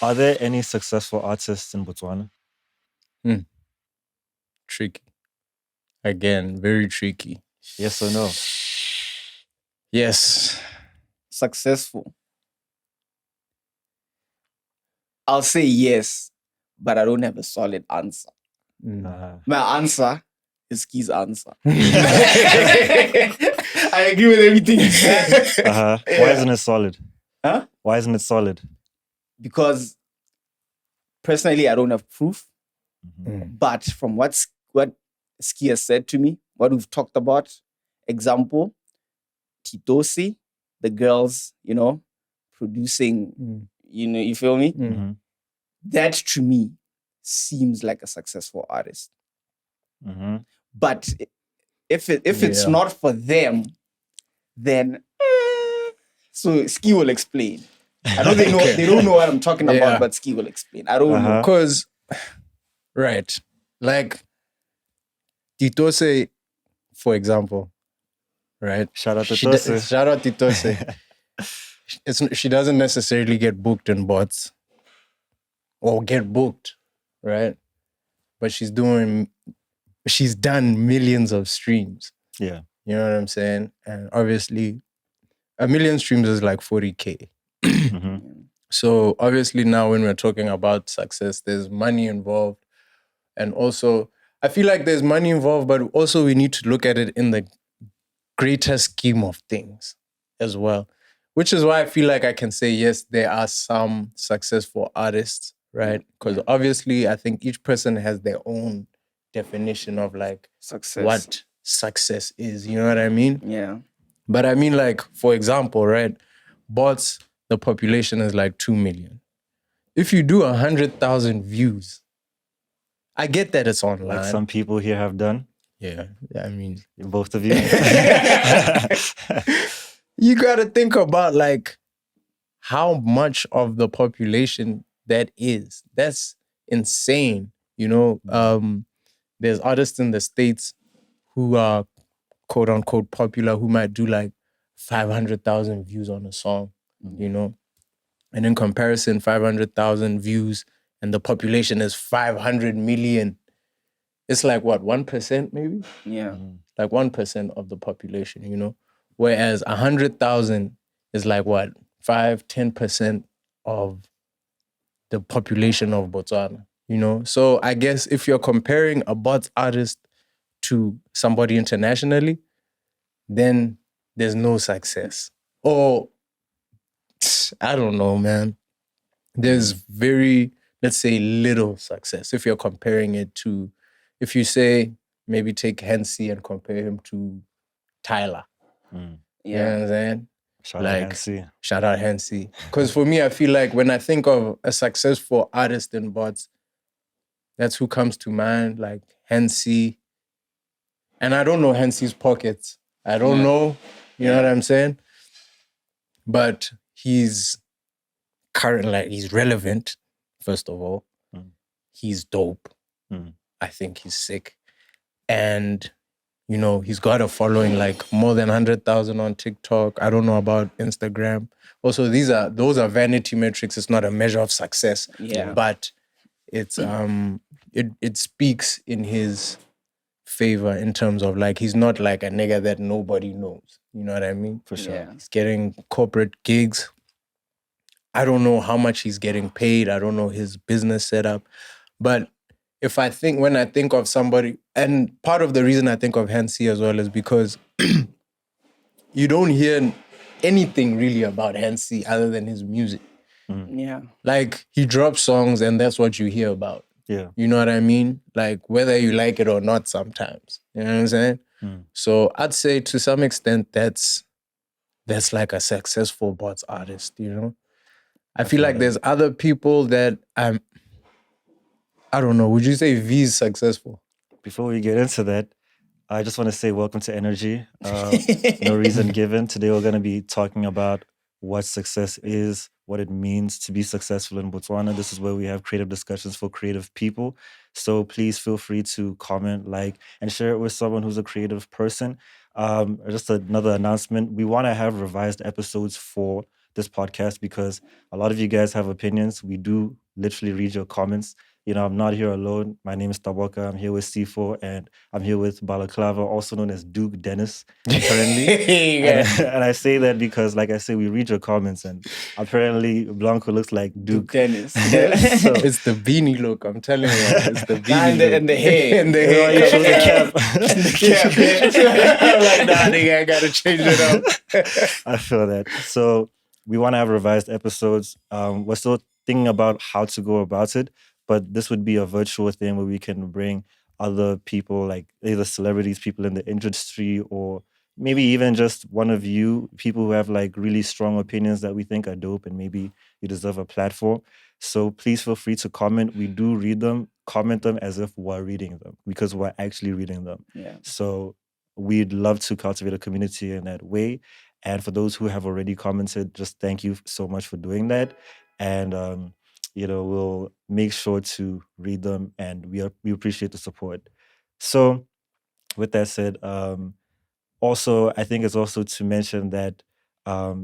Are there any successful artists in Botswana? Tricky. Again, very tricky. Yes or no? Yes. Successful. I'll say yes, but I don't have a solid answer. My answer is Key's answer. I agree with everything you said. Why isn't it solid? Huh? Why isn't it solid? Because personally, I don't have proof. But from what Ski has said to me, what we've talked about, example, Titosi, the girls, producing, you feel me? That to me seems like a successful artist. But if it's not for them, then so Ski will explain. I know they know they don't know what I'm talking about, but Ski will explain. I don't know. Because, right, like Titose, for example, right? Shout out to Titose. Shout out Titose. She doesn't necessarily get booked in bots or get booked, right? But she's done millions of streams. Yeah. You know what I'm saying? And obviously, 1 million streams is like 40K. So obviously now when we're talking about success, there's money involved. And also, I feel like there's money involved, but also we need to look at it in the greater scheme of things as well. Which is why I feel like I can say, yes, there are some successful artists, right? Because obviously I think each person has their own definition of like Success. What success is. You know what I mean? Yeah. But I mean, like, for example, right? Bots, the population is like 2 million. If you do 100,000 views, I get that it's online. Like some people here have done. Yeah, I mean, both of you. You got to think about like how much of the population that is. That's insane. You know, there's artists in the States who are quote unquote popular who might do like 500,000 views on a song, you know? And in comparison, 500,000 views and the population is 500 million. It's like what, 1% maybe? Yeah. Like 1% of the population, you know? Whereas 100,000 is like what, 5-10% of the population of Botswana, you know? So I guess if you're comparing a bots artist to somebody internationally, then there's no success. Or, I don't know, man. There's very, let's say, little success if you're comparing it to, if you say, maybe take Hensi and compare him to Tyler. You know what I'm saying? Shout out Hensi. Shout out Hensi. Because for me, I feel like when I think of a successful artist in bots, that's who comes to mind, like Hensi. And I don't know Hensi's pockets. I don't know, you know what I'm saying? But he's he's relevant, first of all. He's dope. I think he's sick. And, you know, he's got a following like more than 100,000 on TikTok. I don't know about Instagram. Also, those are vanity metrics. It's not a measure of success. Yeah. But it's it speaks in his favor in terms of like he's not like a nigga that nobody knows. You know what I mean? For sure. Yeah. He's getting corporate gigs. I don't know how much he's getting paid. I don't know his business setup. But when I think of somebody, and part of the reason I think of Hensi as well is because you don't hear anything really about Hensi other than his music. Yeah. Like he drops songs and that's what you hear about. Yeah. You know what I mean? Like whether you like it or not sometimes. You know what I'm saying? So I'd say to some extent that's like a successful bots artist, you know? I feel like there's other people that I don't know. Would you say V's successful? Before we get into that, I just want to say welcome to Energy. No reason given. Today we're going to be talking about what success is, what it means to be successful in Botswana. This is where we have creative discussions for creative people. So please feel free to comment, like, and share it with someone who's a creative person. Just another announcement. We want to have revised episodes for this podcast because a lot of you guys have opinions. We do literally read your comments. I'm not here alone. My name is Taboka. I'm here with C4 and I'm here with Balaclava, also known as Duke Dennis, apparently. And I say that because, like I say, we read your comments and apparently Blanco looks like Duke. Dennis. So, it's the beanie look, I'm telling you. It's the beanie look. And the hair. And the hair. You chose the cap. And the cap. I'm like, nah, nigga, I gotta change it up. I feel that. So we want to have revised episodes. We're still thinking about how to go about it, but this would be a virtual thing where we can bring other people, like either celebrities, people in the industry, or maybe even just one of you, people who have like really strong opinions that we think are dope and maybe you deserve a platform. So please feel free to comment. We do read them, comment them as if we're reading them because we're actually reading them. Yeah. So we'd love to cultivate a community in that way. And for those who have already commented, just thank you so much for doing that. And we'll make sure to read them, and we appreciate the support. So, with that said, also I think it's also to mention that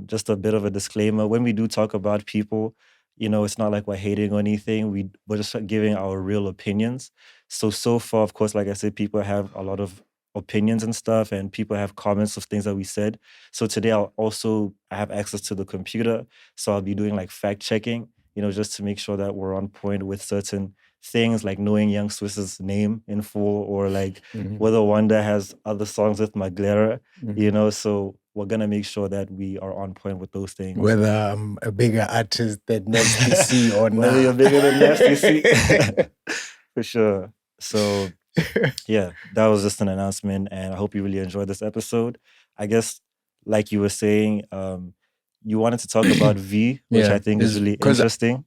just a bit of a disclaimer: when we do talk about people, it's not like we're hating or anything. We're just giving our real opinions. So far, of course, like I said, people have a lot of opinions and stuff, and people have comments of things that we said. So today I have access to the computer, so I'll be doing like fact checking, just to make sure that we're on point with certain things, like knowing Young Swiss's name in full, or like whether Wanda has other songs with Maglera, so we're gonna make sure that we are on point with those things. Whether I'm a bigger artist than Nasty C or not. Whether you're bigger than Nasty C. For sure. So yeah, that was just an announcement, and I hope you really enjoyed this episode. I guess, like you were saying, you wanted to talk about V, which I think is really interesting.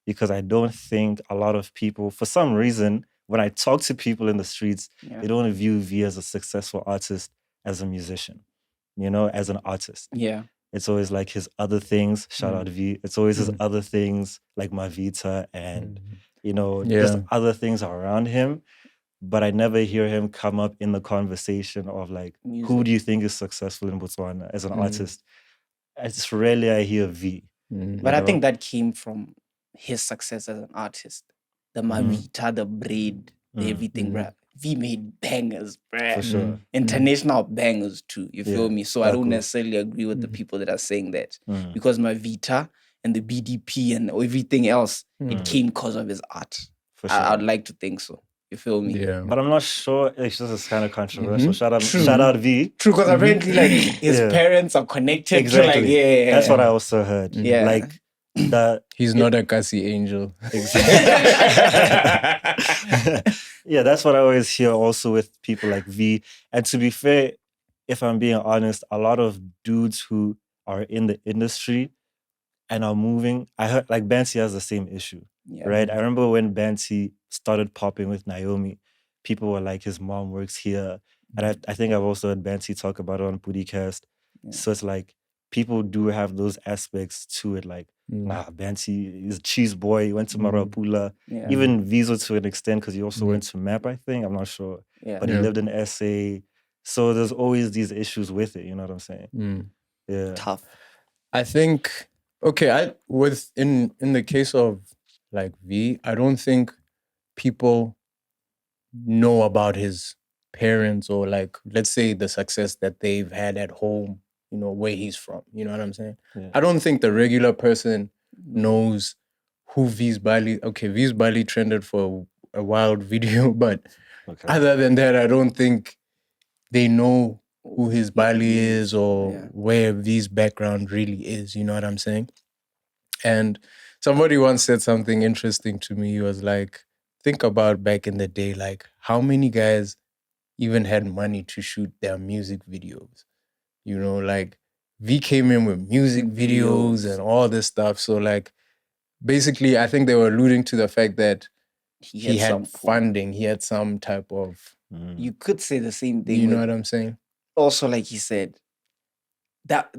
Because I don't think a lot of people, for some reason, when I talk to people in the streets, they don't view V as a successful artist, as a musician, as an artist. Yeah. It's always like his other things, shout out V. It's always his other things, like Mavita and, just other things around him. But I never hear him come up in the conversation of like, music. Who do you think is successful in Botswana as an artist? It's rarely I hear V. But I think that came from his success as an artist. The Mavita, the braid, the everything, bruh. V made bangers, bruh. For sure. International bangers too, you feel me? So I don't necessarily agree with the people that are saying that. Because Mavita and the BDP and everything else, it came because of his art. For sure. I'd like to think so. You feel me? Yeah. But I'm not sure. It's just kind of controversial. Shout out V. True, because apparently like his parents are connected. Exactly. To like, That's what I also heard. Yeah. Like he's not a Kasi angel. Exactly. Yeah, that's what I always hear also with people like V. And to be fair, if I'm being honest, a lot of dudes who are in the industry and are moving, I heard like Bansi has the same issue. Yeah. Right? I remember when Bansi started popping with Naomi, people were like, his mom works here. And I think I've also heard Bansi talk about it on Poodycast. Yeah. So it's like, people do have those aspects to it. Like, Bansi is a cheese boy. He went to Marapula. Yeah. Even Viso to an extent, because he also went to MAP, I think. I'm not sure. Yeah. But he lived in SA. So there's always these issues with it. You know what I'm saying? Yeah. Tough. I think, okay, in the case of like V, I don't think people know about his parents or like, let's say the success that they've had at home, where he's from. You know what I'm saying? Yeah. I don't think the regular person knows who V's Bali. Okay, V's Bali trended for a wild video, but other than that, I don't think they know who his Bali is or where V's background really is. You know what I'm saying? And somebody once said something interesting to me. He was like, think about back in the day, like how many guys even had money to shoot their music videos? Like V came in with music videos and all this stuff. So like, basically, I think they were alluding to the fact that he had funding. He had some type of... You could say the same thing. You know what I'm saying? Also, like he said, that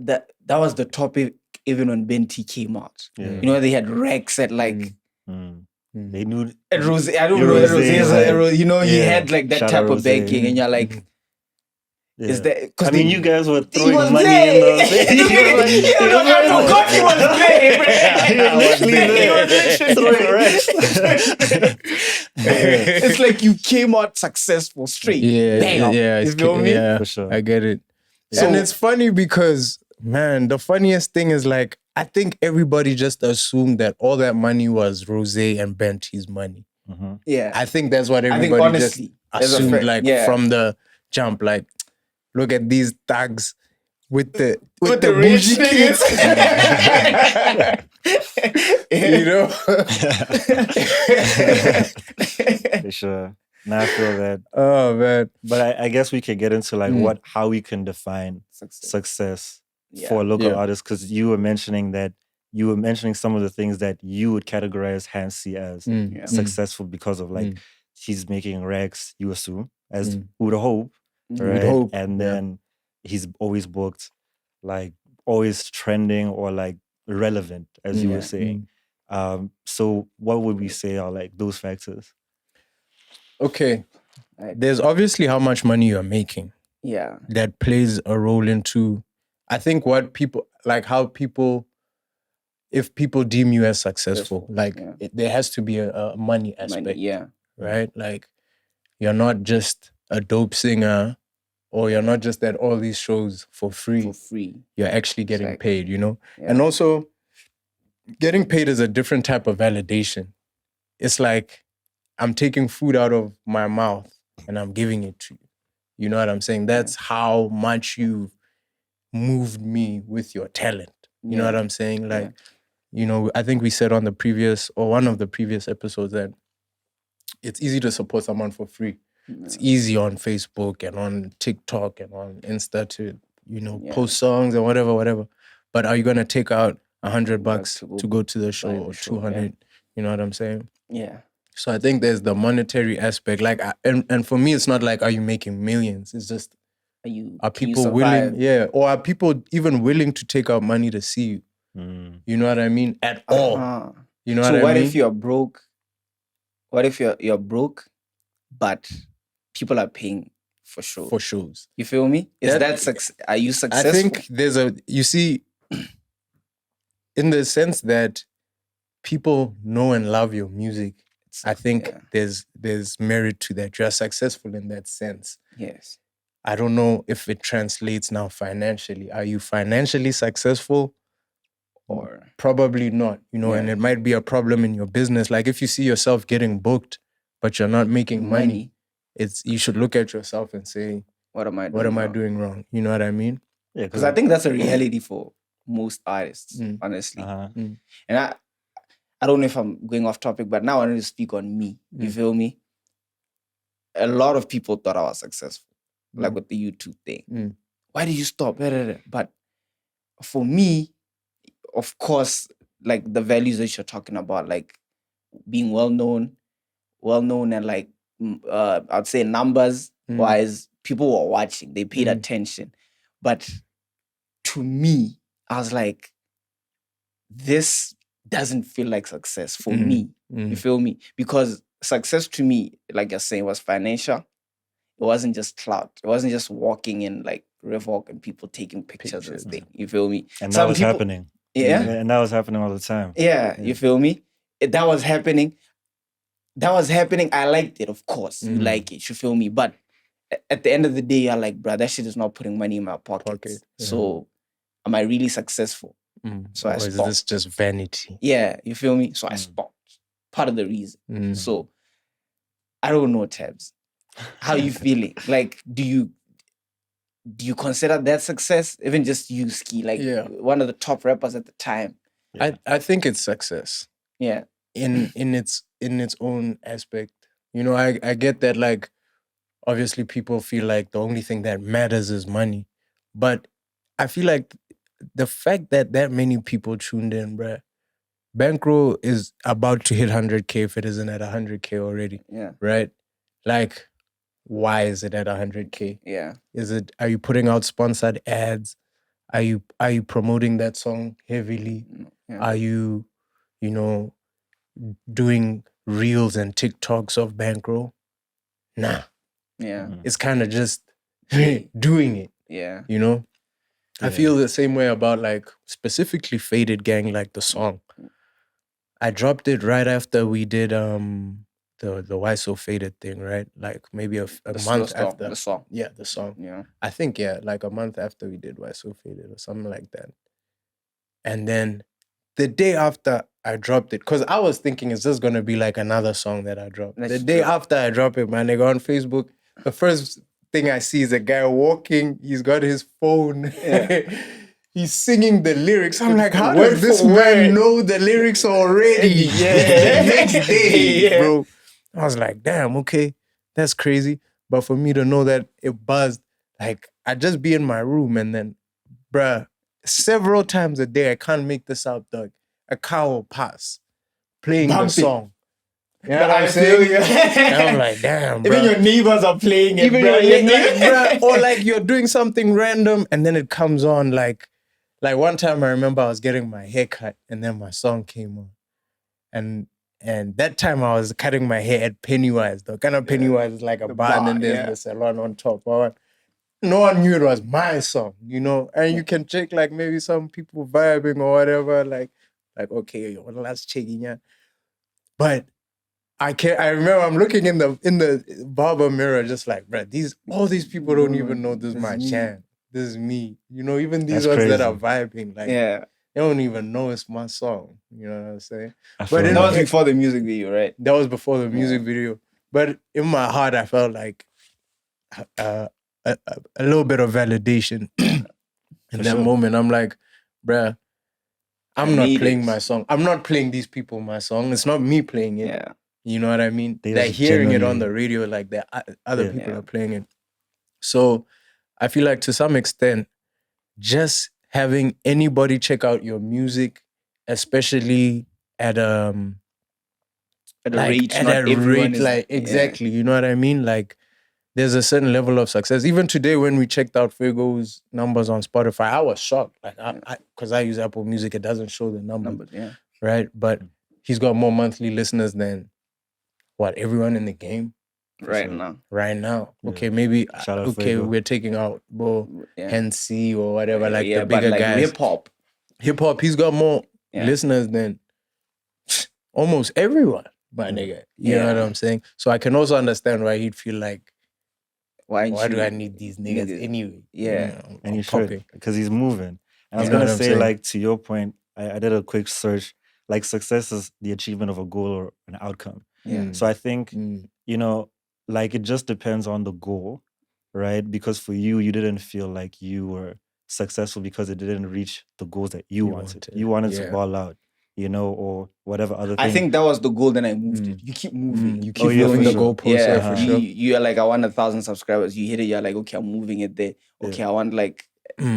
was the topic even when Benti came out. Yeah. They had Rex at like... They knew... At Rose, I don't know. He had like that type of banking, and you're like... Yeah. Is that? I mean, you guys were he throwing was money there. in those things. I forgot he was there. He was literally there. Throwing racks. It's like you came out successful straight. Bam. Yeah. You feel me? Yeah, For sure. I get it. So- And it's funny because, man, the funniest thing is like, I think everybody just assumed that all that money was Rose and Benty's money. Yeah. I think that's what I think everybody honestly, just there's a assumed, fact- like yeah. from the jump. Like, look at these thugs with the With the bougie rich kids. You know? For sure. Now I feel that. Oh man. But I guess we could get into like how we can define success for a local artist, because you were mentioning some of the things that you would categorize Hansi as successful because of like he's making racks, you assume, as would hope, right? Would hope, and then he's always booked, like always trending or like relevant, as you were saying. So what would we say are like those factors? Okay. There's obviously how much money you're making. Yeah. That plays a role into, I think, what people, like how people, if people deem you as successful, like there has to be a money aspect. Right? Like you're not just a dope singer, or you're not just at all these shows for free. You're actually getting paid, you know? Yeah. And also, getting paid is a different type of validation. It's like I'm taking food out of my mouth and I'm giving it to you. You know what I'm saying? That's how much you've moved me with your talent. You know what I'm saying? Like, you know, I think we said on the previous, or one of the previous episodes, that it's easy to support someone for free. It's easy on Facebook and on TikTok and on Insta to, you know, post songs and whatever. But are you going to take out $100 to go to the show, or 200? You know what I'm saying? Yeah. So I think there's the monetary aspect. Like, and for me, it's not like, are you making millions? It's just, are people willing? Yeah. Or are people even willing to take out money to see you? You know what I mean? At all. You know what I mean? So what if you're broke? What if you're broke, but people are paying for shows? For shows. You feel me? Are you successful? I think you see, in the sense that people know and love your music, I think there's merit to that. You're successful in that sense. Yes. I don't know if it translates now financially. Are you financially successful? Or probably not, you know, and it might be a problem in your business. Like if you see yourself getting booked, but you're not making money, you should look at yourself and say, what am I doing wrong? You know what I mean? Yeah, because I think that's a reality for most artists, honestly. And I don't know if I'm going off topic, but now I need to speak on me. You feel me? A lot of people thought I was successful, like with the YouTube thing. Why did you stop? But for me, of course, like the values that you're talking about, like being well known and like, I'd say numbers wise, people were watching, they paid attention. But to me, I was like, this doesn't feel like success for me. You feel me? Because success to me, like you're saying, was financial. It wasn't just clout. It wasn't just walking in like Revok and people taking pictures and things. You feel me? And that was happening. Yeah. And that was happening all the time. Yeah. You feel me? That was happening. I liked it, of course. You like it. You feel me? But at the end of the day, you're like, bro, that shit is not putting money in my pocket. So am I really successful? So I stopped. Is this just vanity? Yeah, you feel me? So I stopped. Part of the reason. So I don't know, Tabs. How you feeling? Like, do you consider that success? Even just you, Ski, like one of the top rappers at the time. I think it's success. Yeah. In its own aspect. You know, I get that, like, obviously people feel like the only thing that matters is money. But I feel like the fact that many people tuned in, bruh, Bankroll is about to hit 100K if it isn't at 100K already. Yeah. Right? Like, why is it at 100K? Yeah. Are you putting out sponsored ads? Are you promoting that song heavily? Yeah. Are you, you know, doing reels and TikToks of Bankroll? Nah. Yeah. It's kind of just doing it. Yeah. You know? I Yeah. feel the same way about like specifically Faded Gang, like the song. I dropped it right after we did the Why So Faded thing, right? Like maybe a The month slow after. the song. Yeah, the song. Yeah. I think, yeah, like a month after we did Why So Faded or something like that. And then the day after I dropped it, because I was thinking it's just gonna be like another song that I dropped. That's the day true. after I drop it, my nigga, on Facebook, the first thing I see is a guy walking, he's got his phone. Yeah. He's singing the lyrics. I'm like, how Word does this for man word. know the lyrics already? Yeah. The next day, Yeah. bro. I was like, damn, okay, that's crazy. But for me to know that it buzzed, like, I'd just be in my room and then, bruh, several times a day, I can't make this out, dog. A car will pass playing the Bumping. song. You know what I'm I feel saying? you. And I'm like, damn, bro. Even your neighbors are playing it, Even bro. your like, bruh, or like you're doing something random and then it comes on like one time I remember I was getting my hair cut and then my song came on. And that time I was cutting my hair at Pennywise, though. Kind of Pennywise is like a The bar, and bar, then there's yeah. the salon on top. No one knew it was my song, you know? And you can check like maybe some people vibing or whatever, like okay, well, let's check in. But I remember I'm looking in the barber mirror, just like, bruh, all these people don't even know this is my jam. This is me. You know, even these That's ones that are crazy. vibing, like Yeah. they don't even know it's my song. You know what I'm saying? I feel in That was that. before the music video, right? that was before the music video. But in my heart, I felt like a little bit of validation in For that sure. moment. I'm like, bruh, I'm I not made playing it. my song. I'm not playing these people my song. It's not me playing it. Yeah. You know what I mean? They They're just hearing it on genuinely- the radio, like other Yeah. people Yeah. are playing it. So I feel like to some extent, just having anybody check out your music, especially at At a like rate, at not a everyone rate, is like exactly, you know what I mean? Like there's a certain level of success. Even today, when we checked out Figo's numbers on Spotify, I was shocked. Like because I use Apple Music, it doesn't show the numbers, Yeah. right? But he's got more monthly listeners than everyone in the game Right sure. now. right now. Yeah. Okay, maybe Shout out okay, Fuego. we're taking out Yeah. Hensi or whatever, like yeah, the but bigger like guys. hip hop. Hip hop, he's got more Yeah. listeners than almost everyone, my nigga. You know what Yeah. I'm saying? So I can also understand why he'd feel like, Why do I need these niggas anyway? Yeah. And he popping. should, because he's moving. And I was You know gonna what I'm say, saying? like, to your point, I did a quick search. Like, success is the achievement of a goal or an outcome. Yeah. So I think, Mm. you know, like, it just depends on the goal, right? Because for you, you didn't feel like you were successful because it didn't reach the goals that you wanted. You wanted to yeah. ball out, you know, or whatever other thing. I think that was the goal. Then I moved it. You keep moving. You keep yeah, moving for the sure. goalposts, yeah, for sure. You're like, I want 1,000 subscribers. You hit it. You're like, okay, I'm moving it there. Okay, I want like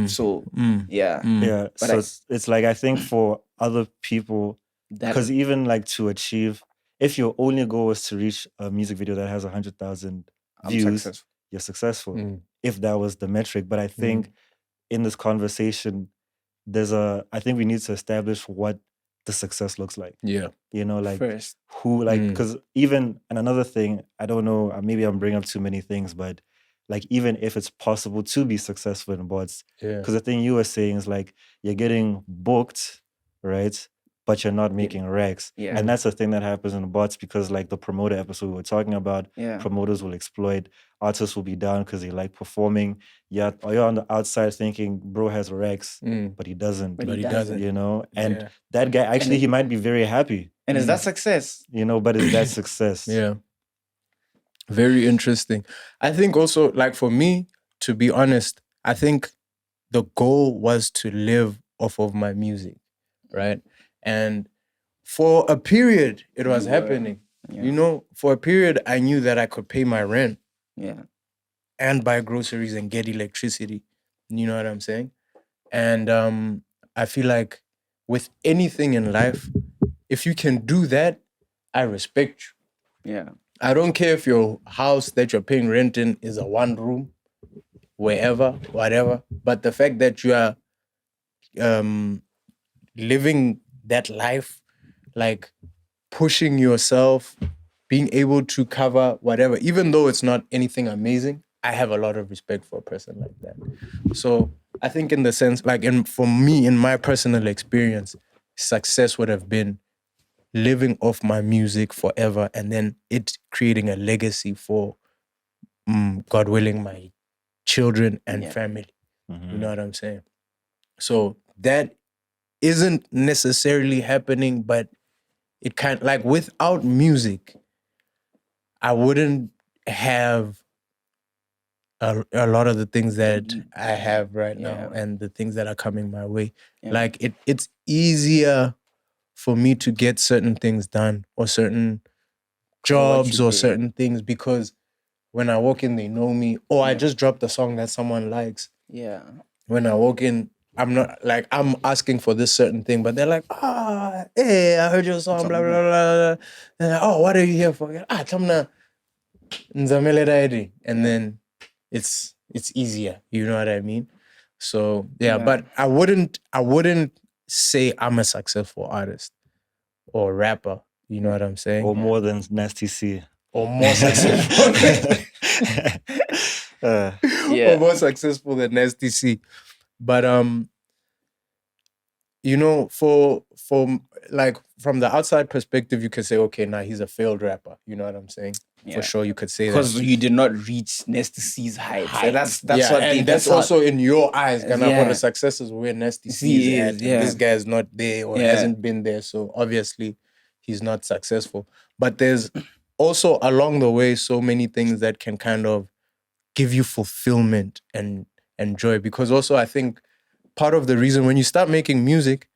so. Yeah. Yeah. But So it's like, I think for other people, That because even like to achieve, if your only goal is to reach a music video that has 100,000 I'm views, successful. you're successful. If that was the metric. But I think in this conversation, I think we need to establish what the success looks like. Yeah. You know, like First. who, like, because even, and another thing, I don't know, maybe I'm bringing up too many things, but like, even if it's possible to be successful in bots, because the thing you were saying is like, you're getting booked, right? But you're not making racks. Yeah. And that's the thing that happens in bots, because like the promoter episode we were talking about, Yeah. promoters will exploit, artists will be down because they like performing. You're on the outside thinking, bro has racks, but he doesn't. But he doesn't. You know? And that guy, actually, he might be very happy. And is that success? You know, but is that success? Yeah. Very interesting. I think also, like for me, to be honest, I think the goal was to live off of my music, right? And for a period, it was happening. Yeah. You know, for a period, I knew that I could pay my rent Yeah. and buy groceries and get electricity. You know what I'm saying? And I feel like with anything in life, if you can do that, I respect you. Yeah. I don't care if your house that you're paying rent in is a one room, wherever, whatever. But the fact that you are living that life, like pushing yourself, being able to cover whatever, even though it's not anything amazing, I have a lot of respect for a person like that. So I think in the sense, like for me, in my personal experience, success would have been living off my music forever and then it creating a legacy for, God willing, my children and family. You know what I'm saying? So that isn't necessarily happening, but it kind like without music, I wouldn't have a lot of the things that I have right now and the things that are coming my way. Like it's easier for me to get certain things done or certain jobs or certain things because when I walk in, they know me. Or I just dropped a song that someone likes. Yeah. When I walk in, I'm not like I'm asking for this certain thing, but they're like, hey, I heard your song, blah blah blah. blah. Oh, what are you here for? Tamna nzamele daidi. And then it's easier. You know what I mean? So yeah, but I wouldn't say I'm a successful artist or rapper. You know what I'm saying? Or more than Nasty C. Or more successful. Or more successful than Nasty C. But you know, for like from the outside perspective, you could say, okay, now he's a failed rapper. You know what I'm saying? For sure, you could say that because you did not reach Nasty C's heights. So that's what and that's also in your eyes. Gonna for the successes where Nasty C is at. This guy is not there or hasn't been there, so obviously he's not successful. But there's also along the way so many things that can kind of give you fulfillment and joy. Because also I think part of the reason when you start making music,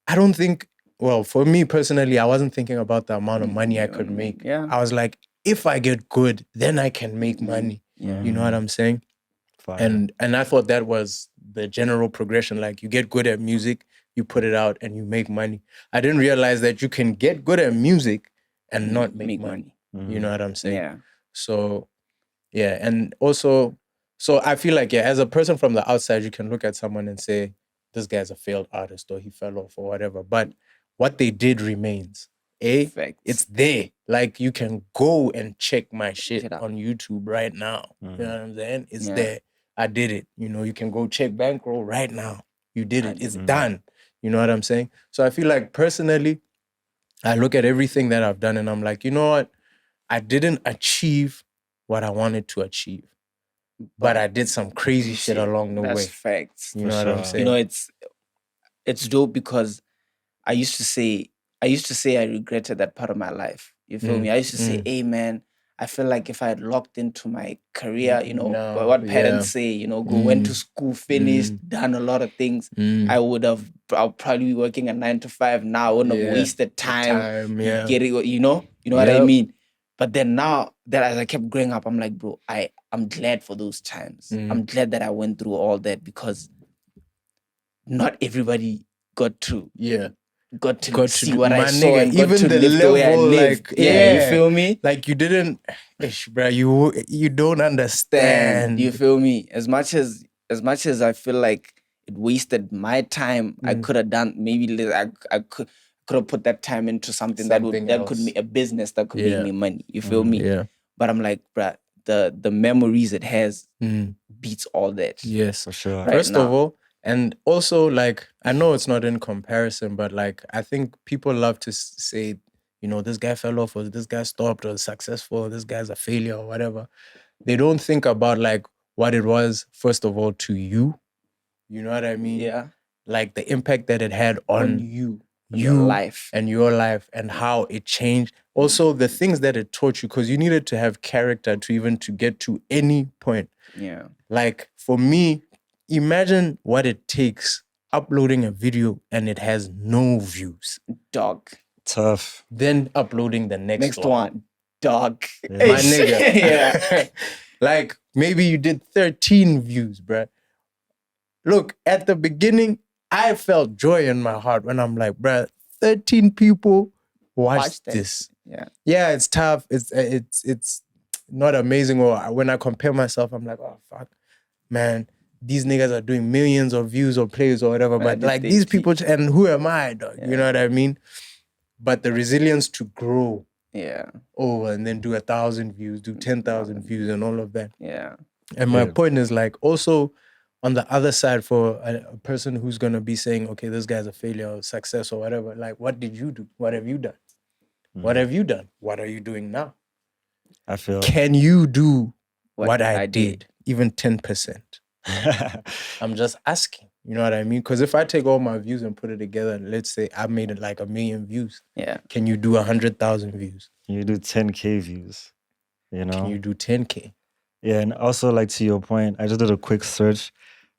I don't think, well, for me personally, I wasn't thinking about the amount of money I could make. I was like, if I get good, then I can make money. You know what I'm saying? Fine. And I thought that was the general progression. Like you get good at music, you put it out and you make money. I didn't realize that you can get good at music and not make money. You know what I'm saying? Yeah. So, yeah. And also, so I feel like, as a person from the outside, you can look at someone and say, this guy's a failed artist or he fell off or whatever. But what they did remains. It's there. Like you can go and check my shit on YouTube right now. You know what I'm saying? It's there. I did it. You know, you can go check Bankroll right now. You did it. It's done. You know what I'm saying? So I feel like personally, I look at everything that I've done and I'm like, you know what? I didn't achieve what I wanted to achieve. But I did some crazy shit along the way. That's facts. You know what I'm saying? You know, it's dope because I used to say I regretted that part of my life. You feel me? I used to say, hey man, I feel like if I had locked into my career, you know, what parents say, you know, went to school, finished, done a lot of things, I'll probably be working a 9 to 5 now. I wouldn't have wasted time getting, you know what I mean? But then now that as I kept growing up, I'm like, bro, I'm glad for those times. I'm glad that I went through all that because not everybody got to see what I saw and got to live the way I lived. Like, you feel me? Like you didn't, bro, you don't understand. You feel me? As much as I feel like it wasted my time, I could have done maybe I could have put that time into something that could make a business that could make me money. You feel me? Yeah. But I'm like, bruh, the memories it has beats all that. Yes, for sure. Right First now. of all, and also like I know it's not in comparison, but like I think people love to say, you know, this guy fell off or this guy stopped or successful, or this guy's a failure or whatever. They don't think about like what it was, first of all, to you. You know what I mean? Yeah. Like the impact that it had on you. Your life. And your life and how it changed. Also the things that it taught you, because you needed to have character to get to any point. Yeah. Like for me, imagine what it takes uploading a video and it has no views. Dog. Tough. Then uploading the next one. Dog. My nigga. Yeah. Like maybe you did 13 views, bruh. Look, at the beginning, I felt joy in my heart when I'm like, bruh, 13 people watched this. Yeah, it's tough. It's not amazing. Or when I compare myself, I'm like, oh, fuck, man. These niggas are doing millions of views or plays or whatever. But like these people, and who am I, dog? You know what I mean? But the resilience to grow Yeah. over and then do 1,000 views, do 10,000 views and all of that. Yeah. And my Yeah. point is like also on the other side for a person who's going to be saying, okay, this guy's a failure or success or whatever, like, what did you do? What have you done? What have you done? What are you doing now? I feel Can you do what I did. did, even 10%? I'm just asking. You know what I mean? Because if I take all my views and put it together, and let's say I made it like 1 million views. Yeah. Can you do 100,000 views? you do 10K views, you know? Can you do 10K? Yeah, and also like to your point, I just did a quick search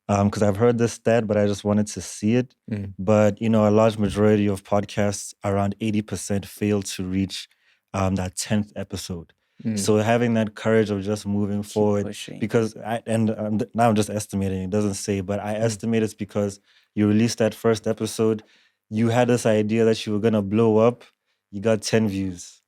because I've heard this stat, but I just wanted to see it. But, you know, a large majority of podcasts, around 80% fail to reach that 10th episode. So having that courage of just moving forward, pushing. because now I'm just estimating, it doesn't say, but I estimate it's because you released that first episode, you had this idea that you were going to blow up, you got 10 views.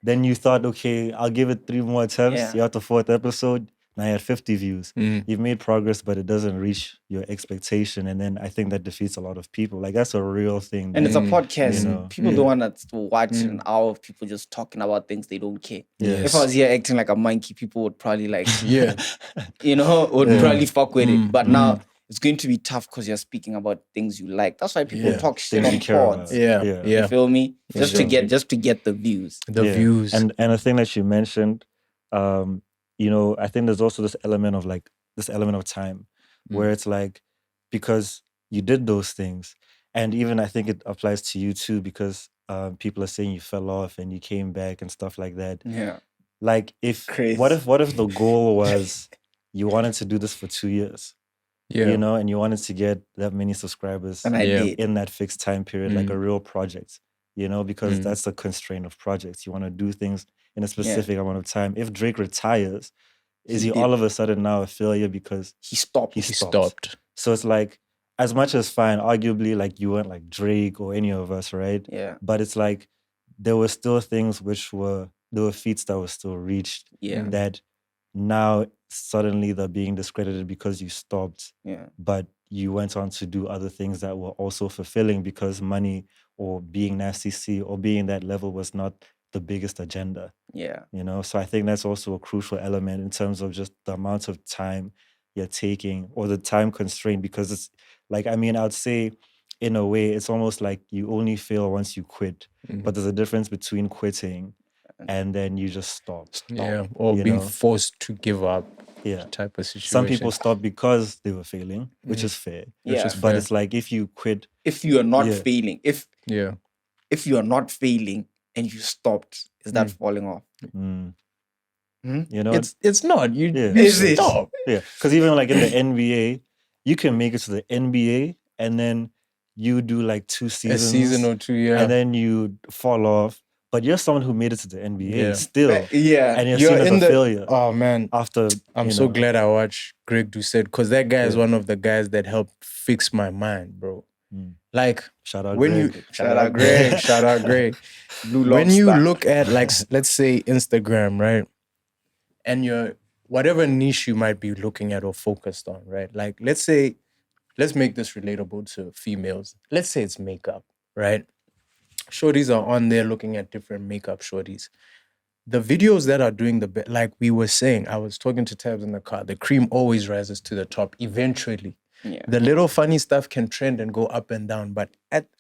Then you thought, okay, I'll give it 3 more attempts. Yeah. You're at the 4th episode. Now you had 50 views. You've made progress, but it doesn't reach your expectation. And then I think that defeats a lot of people. Like, that's a real thing. And it's a that, podcast. you know, People don't want to watch an hour of people just talking about things they don't care. Yes. If I was here acting like a monkey, people would probably like, Yeah. you know, would probably fuck with it. But now it's going to be tough because you're speaking about things you like. That's why people talk shit Things on you care about. pods. Yeah. You feel me? Just to Exactly. get the views. The views. And a thing that you mentioned, you know, I think there's also this element of time where it's like, because you did those things, and even I think it applies to you too, because people are saying you fell off and you came back and stuff like that. Yeah. Like, what if the goal was you wanted to do this for 2 years, you know, and you wanted to get that many subscribers And I did. in that fixed time period, like a real project, you know, because that's the constraint of projects. You want to do things in a specific amount of time. If Drake retires, is he all of a sudden now a failure because He stopped. He stopped. So it's like, as much as fine, arguably, like, you weren't like Drake or any of us, right? Yeah. But it's like there were still things there were feats that were still reached that now suddenly they're being discredited because you stopped. Yeah. But you went on to do other things that were also fulfilling because money or being Nasty C or being that level was not the biggest agenda. Yeah. You know, so I think that's also a crucial element in terms of just the amount of time you're taking or the time constraint, because it's like, I mean, I'd say in a way, it's almost like you only fail once you quit, but there's a difference between quitting and then you just stop. Yeah. Or you being know? forced to give up. Yeah. Type of situation. Some people stop because they were failing, which is fair. Yeah. But it's like, if you quit, If you are not failing, if you are not failing and you stopped, is that falling off? You know, it's not. You Is it? stop. Yeah, because even like in the NBA, you can make it to the NBA and then you do like 2 seasons, A season or 2, and then you fall off. But you're someone who made it to the NBA still, and you're You're seen as in a the failure. Oh man, After I'm so glad I watched Greg Doucette, because that guy is one of the guys that helped fix my mind, bro. Like, shout out when Greg. you shout out Greg. When you look at, like, let's say Instagram, right? And you're whatever niche you might be looking at or focused on, right? Like, let's make this relatable to females. Let's say it's makeup, right? Shorties are on there looking at different makeup shorties. The videos that are doing like we were saying, I was talking to Tabs in the car, the cream always rises to the top eventually. Yeah. The little funny stuff can trend and go up and down, but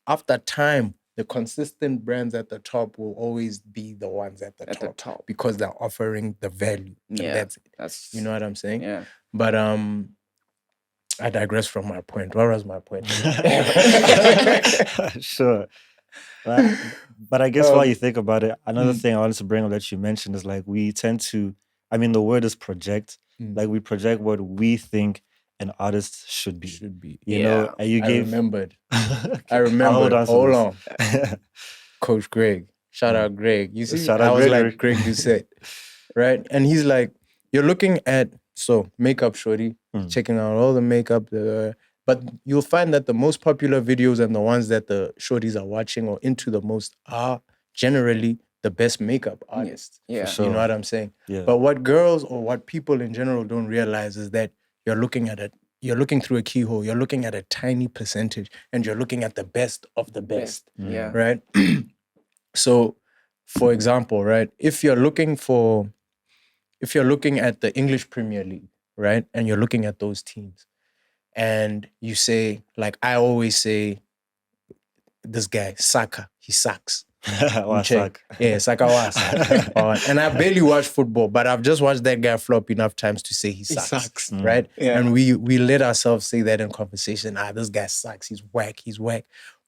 after time, the consistent brands at the top will always be the ones at the top because they're offering the value. Yeah. And that's it. You know what I'm saying? Yeah. But I digress from my point. Where was my point? Sure. But I guess while you think about it, another thing I wanted to bring up that you mentioned is like, we tend to, I mean, the word is project. Like, we project what we think an artist should be. You know, and you gave. I remembered. Hold on. this. Coach Greg. Shout out Greg. You see, Shout I out was Gregory. like Greg Doucette, right? And he's like, you're looking at, makeup shorty, checking out all the makeup, but you'll find that the most popular videos and the ones that the shorties are watching or into the most are generally the best makeup artists. Yeah. For sure. You know what I'm saying? Yeah. But what girls or what people in general don't realize is that you're looking through a keyhole, you're looking at a tiny percentage, and you're looking at the best of the best. Yeah. Right? So for example, right? If you're looking at the English Premier League, right, and you're looking at those teams, and you say, like I always say, this guy Saka, he sucks. Wa Check. suck. Yeah, Saka was. And I barely watch football, but I've just watched that guy flop enough times to say he sucks. Right? Yeah. And we let ourselves say that in conversation. This guy sucks. He's whack.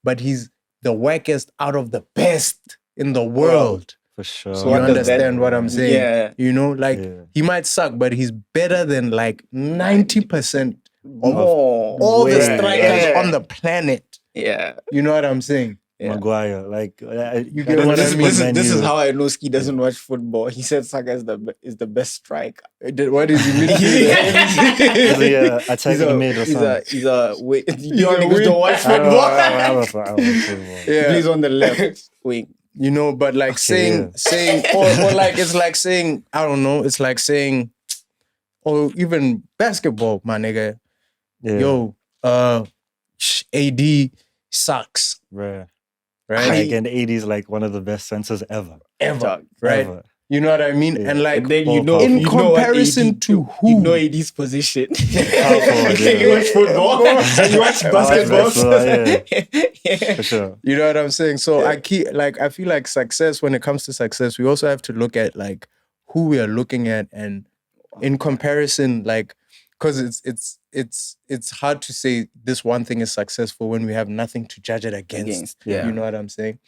But he's the wackest out of the best in the world. For sure. So you understand what I'm saying? Yeah. You know, like he might suck, but he's better than like 90% of all the strikers on the planet. Yeah. You know what I'm saying? Yeah. Maguire, like You get what I mean? This is how I know Ski doesn't watch football. He said Saka is the best striker. What is he mean? He's attacking mid or something. He's a wait. You niggas don't watch football. I don't watch football. Yeah. He's on the left wing. You know, but like saying, or like it's like saying, I don't know, it's like saying, or even basketball, my nigga. Yeah. Yo, AD sucks. Right. Right? Like in the 80s, like one of the best centers ever. Ever. Right? Ever. You know what I mean? Yeah. And like, And then in comparison to who? You know AD's position. forward, You watch football. You watch basketball. Yeah. For sure. You know what I'm saying? So I feel like success, when it comes to success, we also have to look at like who we are looking at, and in comparison, like, because it's hard to say this one thing is successful when we have nothing to judge it against. Yeah. You know what I'm saying?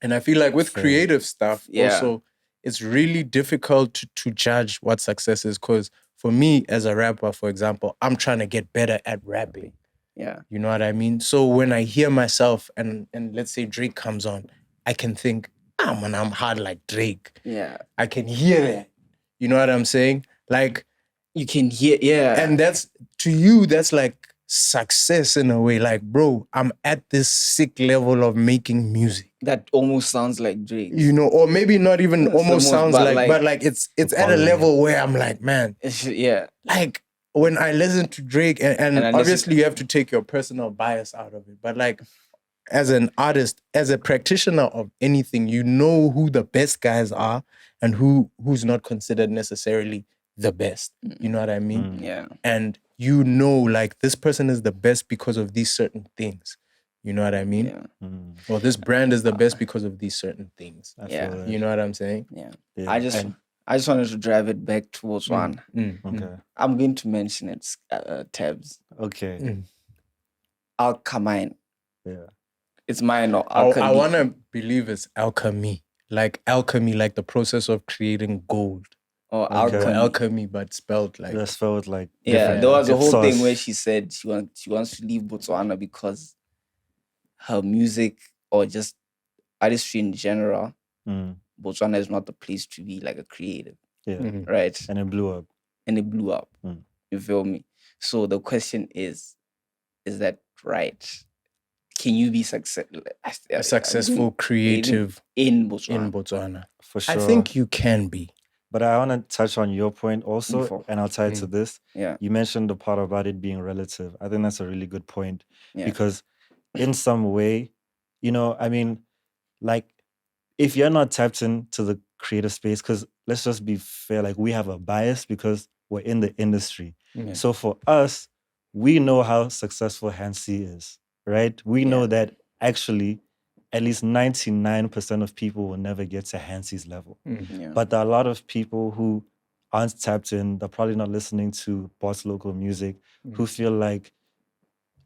And I feel like with creative stuff, also, it's really difficult to judge what success is, because for me as a rapper, for example, I'm trying to get better at rapping. Yeah. You know what I mean? So when I hear myself and let's say Drake comes on, I can think, man, I'm hard like Drake. Yeah. I can hear that. You know what I'm saying? Like, you can hear, and that's, to you, that's like success in a way. Like, bro, I'm at this sick level of making music. That almost sounds like Drake. You know, or maybe not even That's almost sounds but like, but like it's at a level where I'm like, man, yeah. like when I listen to Drake, and obviously you have to take your personal bias out of it, but like as an artist, as a practitioner of anything, you know who the best guys are and who's not considered necessarily the best. You know what I mean? Yeah. And you know, like, this person is the best because of these certain things. You know what I mean? Yeah. Or this brand is the best because of these certain things. Yeah. You know what I'm saying? Yeah. I just wanted to drive it back towards one. Okay. I'm going to mention it, tabs. Okay. Alchemine. Yeah. It's mine or alchemy. I want to believe it's alchemy, like the process of creating gold. Or alchemy, but spelled like. That's spelled like. Yeah, there was a whole sauce. thing where she said she wants to leave Botswana because her music, or just artistry in general, Botswana is not the place to be like a creative. Yeah. Right. And it blew up. You feel me? So the question is that right? Can you be a successful creative in Botswana? For sure. I think you can be. But I want to touch on your point also, and I'll tie it to this. Yeah. You mentioned the part about it being relative. I think that's a really good point. Yeah. Because in some way, you know, I mean, like, if you're not tapped into the creative space, because let's just be fair, like, we have a bias because we're in the industry. Yeah. So for us, we know how successful Hansi is, right? We know that actually at least 99% of people will never get to Hansi's level. Yeah. But there are a lot of people who aren't tapped in, they're probably not listening to Bots local music, who feel like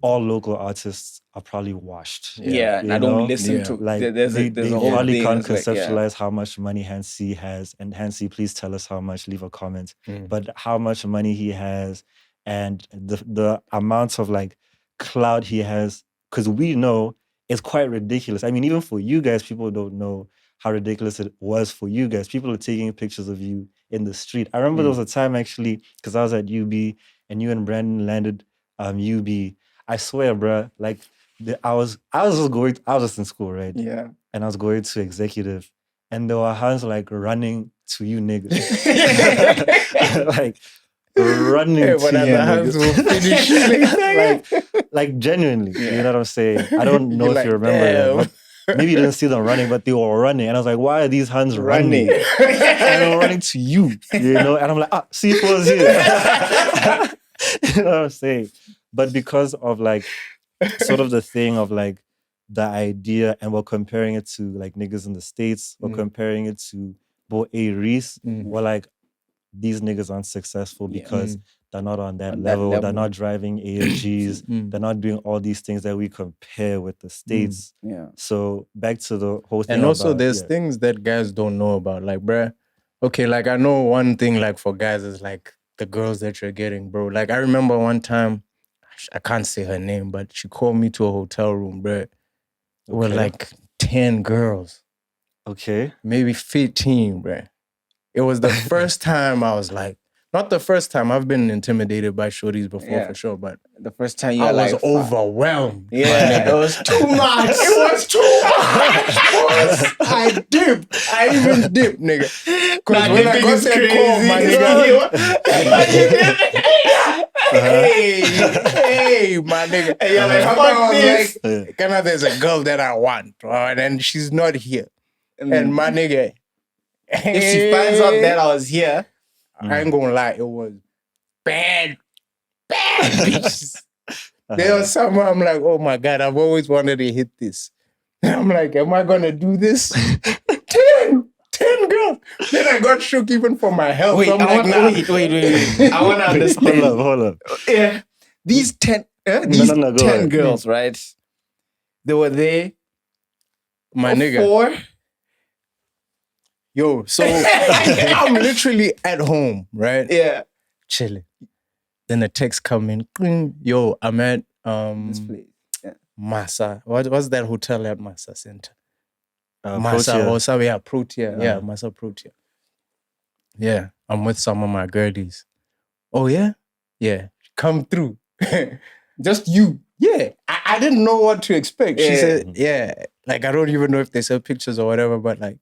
all local artists are probably washed. Yeah, and I don't listen to, like, there's they a whole probably thing. can't It's like, conceptualize how much money Hansi has. And Hansi, please tell us how much, leave a comment. But how much money he has and the amount of like clout he has, because we know it's quite ridiculous. I mean, even for you guys, people don't know how ridiculous it was for you guys. People are taking pictures of you in the street. I remember there was a time actually, because I was at UB and you and Brandon landed UB. I swear, bruh, like I was just in school, right? Yeah. And I was going to executive, and there were hands like running to you niggas. Like running to you hands will niggas. like genuinely, you know what I'm saying? I don't know if you remember that. maybe you didn't see them running, but they were running. And I was like, why are these Huns running? And they were running to you, you know? And I'm like, C4's here. You know what I'm saying? But because of like, sort of the thing of like the idea, and we're comparing it to like niggas in the States, we're comparing it to Bo A. Reese, we're like, these niggas aren't successful because they're not on that level. They're not driving AMGs. They're not doing all these things that we compare with the States. So back to the whole thing. And also there's things that guys don't know about. Like, bruh, okay, like I know one thing like for guys is like the girls that you're getting, bro. Like I remember one time, I can't say her name, but she called me to a hotel room, bruh. It were like 10 girls. Okay. Maybe 15, bruh. It was the first time I was like, not the first time, I've been intimidated by shorties before for sure, but the first time I was overwhelmed. Yeah, it was too much. It was too much. I dipped. I even dipped, nigga. Because when I got that call, my nigga, hey, my nigga. And you're like, fuck this. Like, there's a girl that I want, and she's not here. And my nigga, if she finds out that I was here, I ain't gonna lie, it was bad bitches. There was somewhere I'm like, oh my God, I've always wanted to hit this. And I'm like, am I gonna do this? 10 girls. Then I got shook even for my health. Wait, I'm I like, wait. I want to understand. Hold up. Yeah, these 10 girls, right? They were there. My nigga. 4. Yo, so I'm literally at home, right? Yeah. Chilling. Then the text come in. Yo, I'm at This place. Yeah. Massa. What's that hotel at Massa Center? Massa Massa or something. Yeah, Protea. Yeah, Massa Protea. Yeah, I'm with some of my girlies. Oh yeah? Yeah. Come through. Just you. Yeah. I didn't know what to expect. She said, yeah. Like I don't even know if they sell pictures or whatever, but like,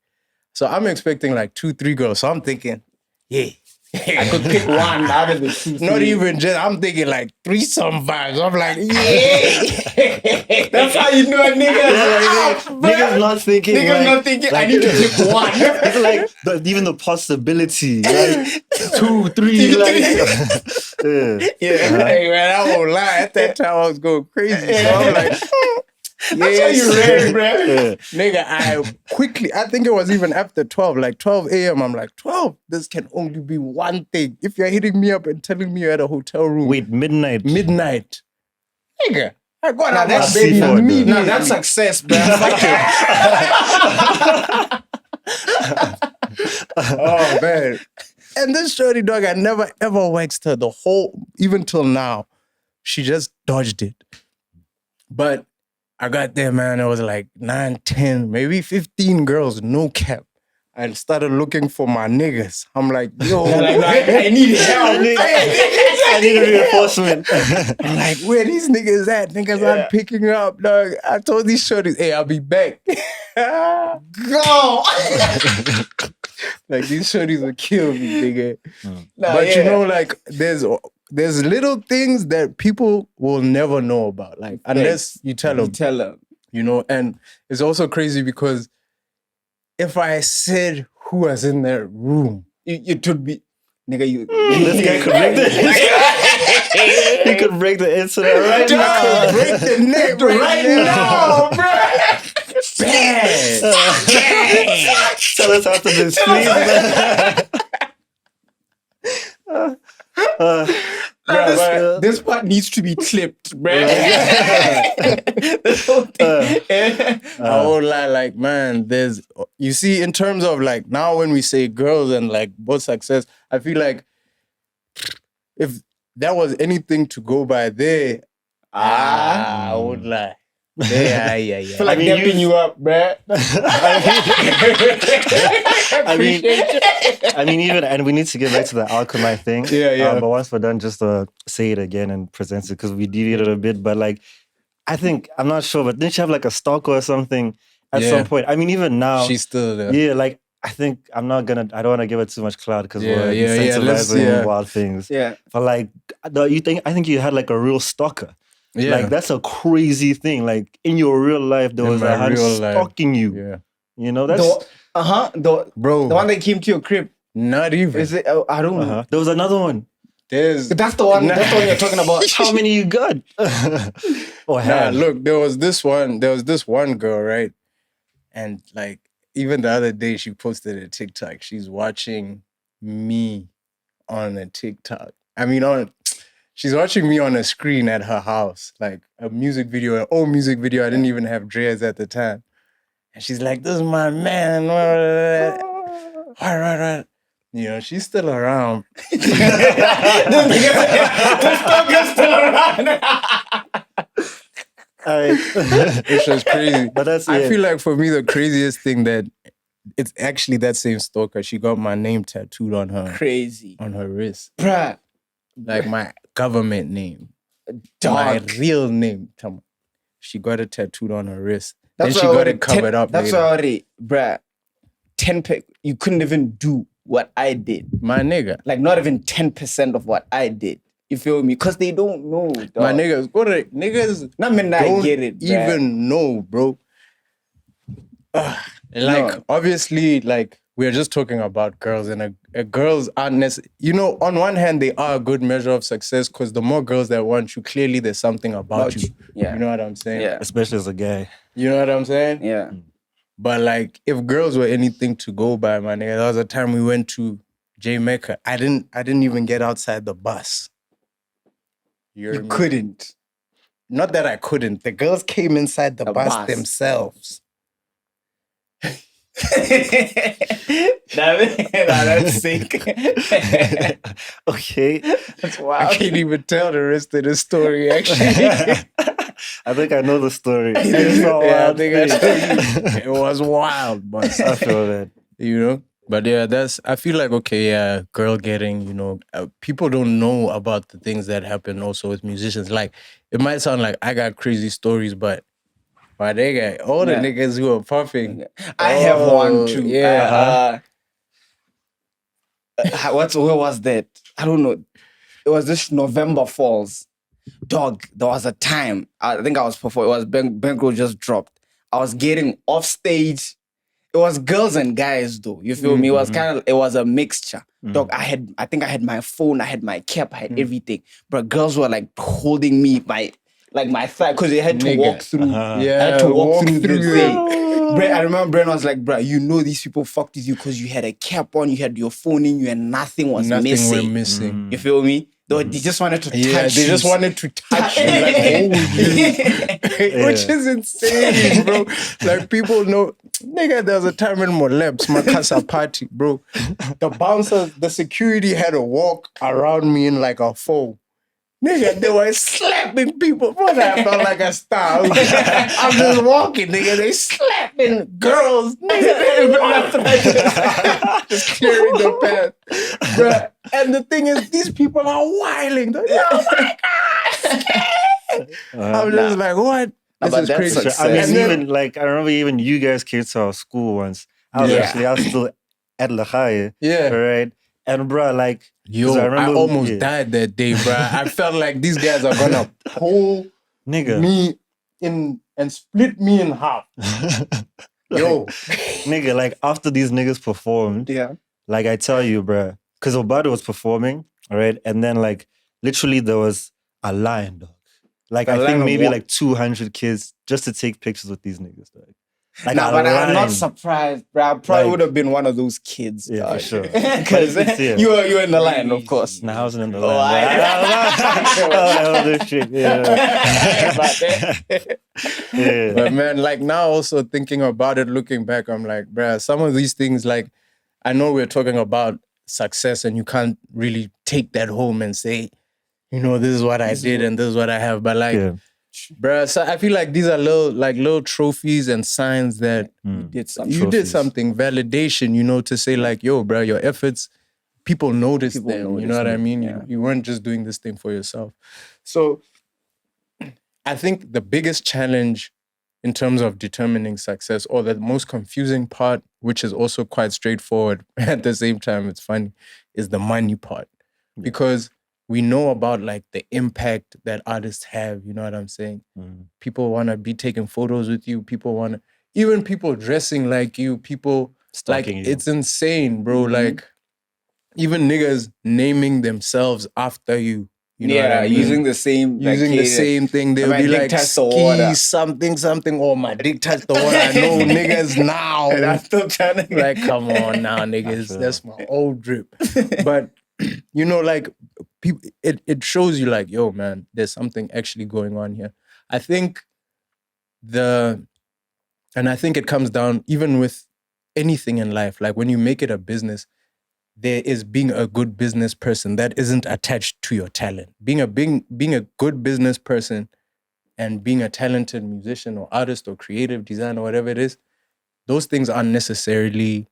so I'm expecting like 2-3 girls. So I'm thinking, yeah. I could pick one out of the 2. Not even just, I'm thinking like threesome vibes. I'm like, yeah. That's how you know a nigga. Niggas not thinking. Niggas not thinking, I need to pick one. It's like even the possibility. Like 2, 3, like. Hey man, I won't lie. At that time I was going crazy. So I'm like, that's how you ready, bro. Nigga, I think it was even after 12, like 12 a.m. I'm like, 12, this can only be one thing. If you're hitting me up and telling me you're at a hotel room. Wait, midnight. Nigga, I got out that's my baby immediately. No, that's success, bro. Oh, man. And this shorty dog, I never ever waxed her even till now. She just dodged it. But I got there, man. It was like 9, 10, maybe 15 girls, no cap. I started looking for my niggas. I'm like, yo, I need help. I need a reinforcement. I'm like, where these niggas at? Niggas aren't picking up, dog. I told these shorties, hey, I'll be back. Go. Like, these shorties will kill me, nigga. But you know, like, there's little things that people will never know about, like unless you tell them. You know, and it's also crazy because if I said who was in that room, it would be, nigga, this guy could break the he could break the internet right now. Break the neck right now, bro. Bad. Tell us after this, please. This part needs to be clipped, bro. This whole thing. I won't lie, like, man, you see, in terms of like, now when we say girls and like both success, I feel like if there was anything to go by there, I would lie. Yeah. I feel like dapping you up, bro. I mean, even, and we need to get back to the alchemy thing. Yeah. But once we're done, just say it again and present it, because we deviated a bit. But like, I think, I'm not sure, but didn't she have like a stalker or something at some point? I mean, even now. She's still there. Yeah, like, I think I don't want to give it too much clout because we're incentivizing wild things. Yeah. But like, I think you had like a real stalker. Yeah. Like, that's a crazy thing. Like, in your real life, there In was my a hand real life. stalking you. Yeah. You know, that's... Bro. The one that came to your crib. Not even. Is it? I don't know. There was another one. That's the one. That's the one you're talking about. How many you got? Look, there was this one girl, right? And like, even the other day, she posted a TikTok. She's watching me on a TikTok. She's watching me on a screen at her house, like a music video, an old music video. I didn't even have dreads at the time. And she's like, "This is my man." Right. You know, she's still around. The stalker's still around. Which was crazy. But that's... I feel like for me, the craziest thing that it's actually that same stalker. She got my name tattooed on her. Crazy. On her wrist. Bruh. Like my government name. Dog. My real name. She got it tattooed on her wrist. Then she got it covered up. That's already, bruh. 10 you couldn't even do what I did. My nigga. Like, not even 10% of what I did. You feel me? Because they don't know, dog. My niggas, niggas I get it, even know, bro. Obviously, like, we're just talking about girls, and girls aren't necessarily... You know, on one hand, they are a good measure of success, because the more girls that want you, clearly there's something about you. Yeah. You know what I'm saying? Yeah. Especially as a guy. You know what I'm saying? Yeah. But like, if girls were anything to go by, my nigga, there was a time we went to Jamaica. I didn't even get outside the bus. You couldn't. Not that I couldn't. The girls came inside the bus themselves. That's sick. Okay. That's wild. I can't even tell the rest of the story, actually. I think I know the story. I think it was wild, but I feel that. You know? But yeah, I feel like, okay, yeah, girl getting, you know, people don't know about the things that happen also with musicians. Like, it might sound like I got crazy stories, but they got all the niggas who are puffing. I have one too. Yeah. Where was that? I don't know. It was this November Falls. Dog, there was a time, I think I was performing, it was Bankroll just dropped. I was getting off stage. It was girls and guys though, you feel me? It was it was a mixture. Dog, I think I had my phone, I had my cap, I had everything. But girls were like holding me by my thigh, because they had to walk through. I had to walk through the thing. I remember Bren was like, bro, you know these people fucked with you because you had a cap on, you had your phone in you, and nothing was missing. Were missing. You feel me? They just wanted to touch you. They just wanted to touch you, like hold you. Which is insane, bro. Like, people know, nigga, there was a time in Moleb's, my casa party, bro. The bouncers, the security had to walk around me in like a foe. Nigga, they were slapping people. Brother, I felt like a star. I'm just walking, nigga. They slapping girls. Nigga, just clearing the path. Bruh. And the thing is, these people are wilding. Oh my God! I'm just like, what? This is crazy. Success. I mean, even like, I remember even you guys came to our school once. I was still at La Haye. Yeah. Right? And bro, like, yo, I almost died that day, bro. I felt like these guys are gonna pull me in and split me in half. Yo, nigga, like, after these niggas performed, like, I tell you, bro, because Obado was performing, all right, and then like literally there was a line, dog. Like, I think maybe like 200 kids just to take pictures with these niggas, dog. Like, no, but I'm not surprised, bro. I probably would have been one of those kids. Yeah, for sure. Because you were in the line, of course. No, I wasn't in the line. But man, like, now also thinking about it, looking back, I'm like, bro, some of these things, like, I know we're talking about success and you can't really take that home and say, you know, this is what I did and this is what I have. But like, bruh, so I feel like these are little trophies and signs that you did something, validation, you know, to say like, yo, bruh, your efforts, people noticed them. You know what I mean? Yeah. You weren't just doing this thing for yourself. So I think the biggest challenge in terms of determining success, or the most confusing part, which is also quite straightforward at the same time, it's funny, is the money part. Because we know about like the impact that artists have. You know what I'm saying? People want to be taking photos with you. People want to, even people dressing like you. People Stalking like you. it's insane, bro. Like even niggas naming themselves after you. You know what I mean? Using the same thing. They'll my be dick like touched the water. something. Oh, my dick touched the water. I know niggas now. And I'm still trying to Like, come on now, niggas. That's my old drip. But you know, like people, it shows you like, yo, man, there's something actually going on here. I think it comes down even with anything in life. Like when you make it a business, there is being a good business person that isn't attached to your talent. Being a good business person and being a talented musician or artist or creative designer, whatever it is, those things aren't necessarily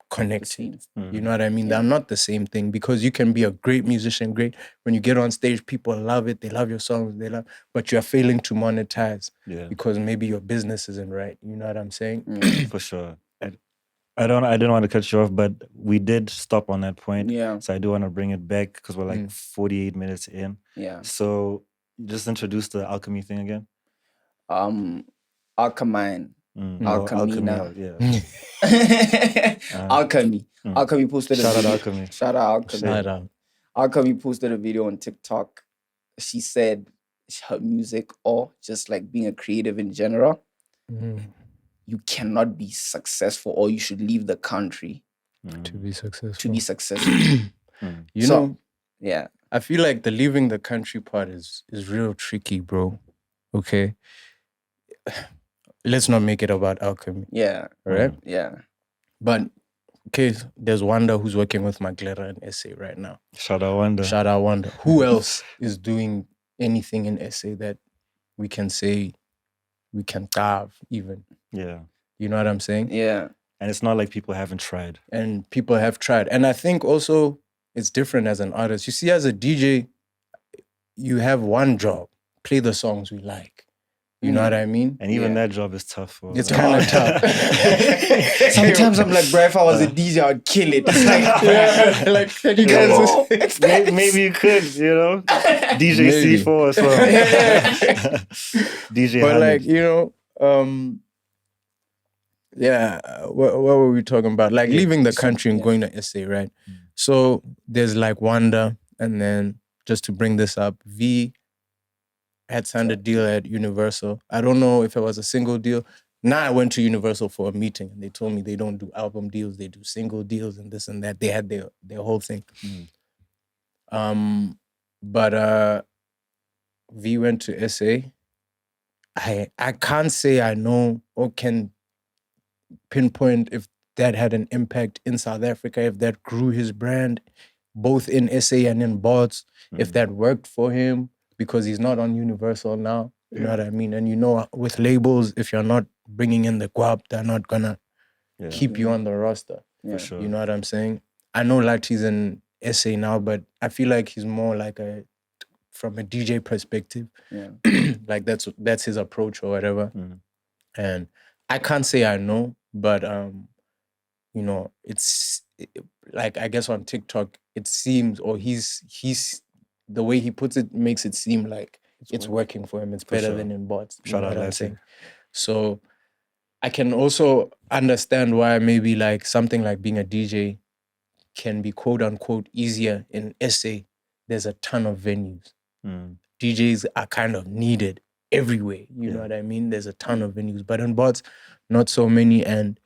connected. You know what I mean? They're not the same thing, because you can be a great musician, great. When you get on stage, people love it. They love your songs. But you're failing to monetize because maybe your business isn't right. You know what I'm saying? For sure. I didn't want to cut you off, but we did stop on that point. Yeah. So I do want to bring it back because we're like 48 minutes in. Yeah. So just introduce the alchemy thing again. Alchemine. Alchemina. Yeah. Alchemy. Alchemy posted Shout a out video. Alchemy. Shout out Alchemy. Shout out. Alchemy posted a video on TikTok. She said her music, or just like being a creative in general, you cannot be successful, or you should leave the country to be successful. You know, yeah. I feel like the leaving the country part is real tricky, bro. Okay. Let's not make it about alchemy. Yeah. Right? Yeah. But okay, there's Wanda who's working with Maglera in SA right now. Shout out Wanda. Shout out Wanda. Who else is doing anything in SA that we can say we can carve even? Yeah. You know what I'm saying? Yeah. And it's not like people haven't tried. And people have tried. And I think also it's different as an artist. You see, as a DJ, you have one job: play the songs we like. You know what I mean? And even that job is tough. It's kind of tough. Sometimes I'm like, bro, if I was a DJ, I'd kill it. It's like, like, can you guys maybe you could, you know? DJ Maybe. C4 as well. DJ But Hunnid. like, you know, what were we talking about? Like leaving the country and going to SA, right? So there's like Wanda, and then just to bring this up, V had signed a deal at Universal. I don't know if it was a single deal. Now I went to Universal for a meeting, and they told me they don't do album deals, they do single deals and this and that. They had their whole thing. But V went to SA. I can't say I know or can pinpoint if that had an impact in South Africa, if that grew his brand, both in SA and in Bots, if that worked for him, because he's not on Universal now. You know what I mean? And you know, with labels, if you're not bringing in the guap, they're not gonna keep you on the roster. For sure. You know what I'm saying? I know Lati's in SA now, but I feel like he's more like from a DJ perspective. Like that's his approach or whatever. And I can't say I know, but you know, it's like, I guess on TikTok it seems, or he's the way he puts it makes it seem like it's working for him. It's better than in Bots. Shout out Lati. So I can also understand why maybe like something like being a DJ can be quote unquote easier in SA. There's a ton of venues. DJs are kind of needed everywhere. You know what I mean? There's a ton of venues. But in Bots, not so many. And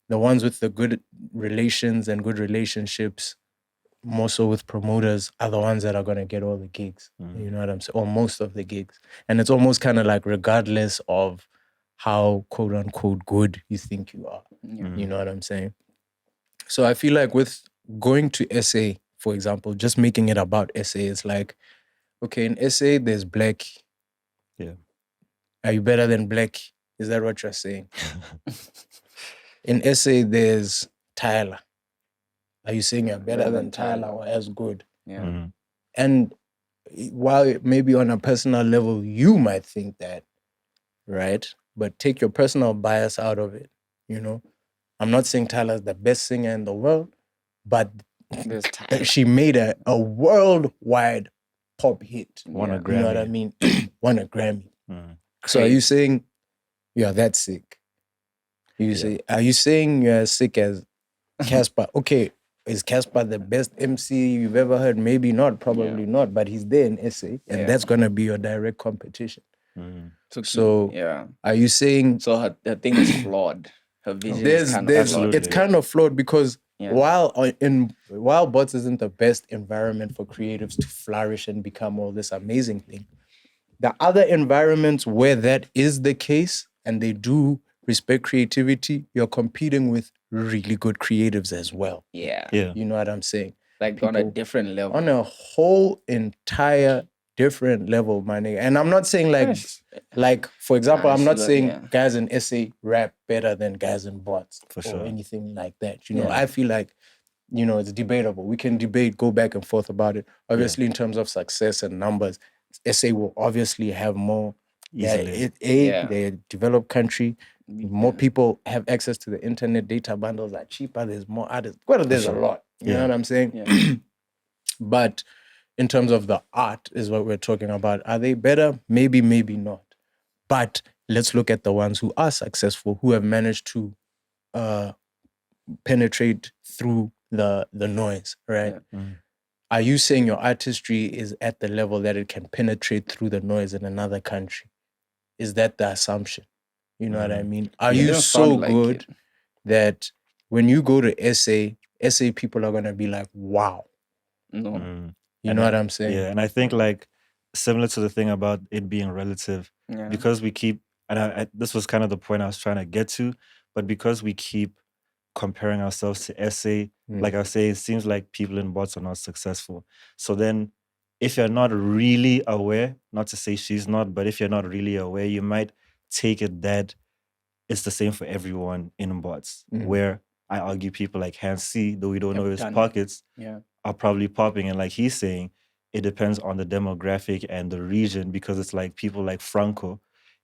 the ones with the good relations and good relationships, more so with promoters, are the ones that are going to get all the gigs. You know what I'm saying? Or most of the gigs. And it's almost kind of like regardless of how quote unquote good you think you are. You know what I'm saying? So I feel like with going to SA, for example, just making it about SA, it's like, okay, in SA there's Black. Are you better than Black? Is that what you're saying? In SA there's Tyler. Are you saying you're better than Tyler or as good? And while maybe on a personal level you might think that, right? But take your personal bias out of it, you know? I'm not saying Tyler's the best singer in the world, but There's Tyler. She made a worldwide pop hit. Won a Yeah. Grammy. You know what I mean? Won a Grammy. Mm. So are you Crazy. saying you're that sick? Are you saying you're as sick as Casper? Okay, is Casper the best MC you've ever heard? Maybe not, probably not, but he's there in SA, and Yeah. that's gonna be your direct competition. Mm. So yeah. are you saying So her thing is flawed. Her vision is kind of Absolutely. it's kind of flawed because Yeah. while Bots isn't the best environment for creatives to flourish and become all this amazing thing, the other environments where that is the case and they do respect creativity, you're competing with really good creatives as well. Yeah. Yeah. You know what I'm saying? Like on a People- different level. On a whole entire different level, my nigga. And I'm not saying like for example, I I'm not see that, saying yeah. guys in SA rap better than guys in Bots For or sure. anything like that. You know, Yeah. I feel like, you know, it's debatable. We can debate, go back and forth about it. Obviously, in terms of success and numbers, SA will obviously have more. Easily. They're a developed country. More people have access to the internet. Data bundles are cheaper. There's more artists. Well, there's a lot. You know what I'm saying? Yeah. But in terms of the art is what we're talking about. Are they better? Maybe, maybe not. But let's look at the ones who are successful, who have managed to penetrate through the noise, right? Yeah. Are you saying your artistry is at the level that it can penetrate through the noise in another country? Is that the assumption? You know what I mean? Are Yeah, you don't so sound like good it. that when you go to SA people are gonna be like, wow. No. Mm. You know what I'm saying? Yeah, and I think like similar to the thing about it being relative, Yeah. because we keep, and this was kind of the point I was trying to get to, but because we keep comparing ourselves to SA, like I say, it seems like people in bots are not successful. So then if you're not really aware, not to say she's not, but if you're not really aware, you might take it that it's the same for everyone in bots, where I argue people like Hans C, though we don't know his done it. pockets, Yeah. are probably popping. And like he's saying, it depends on the demographic and the region, because it's like people like Franco.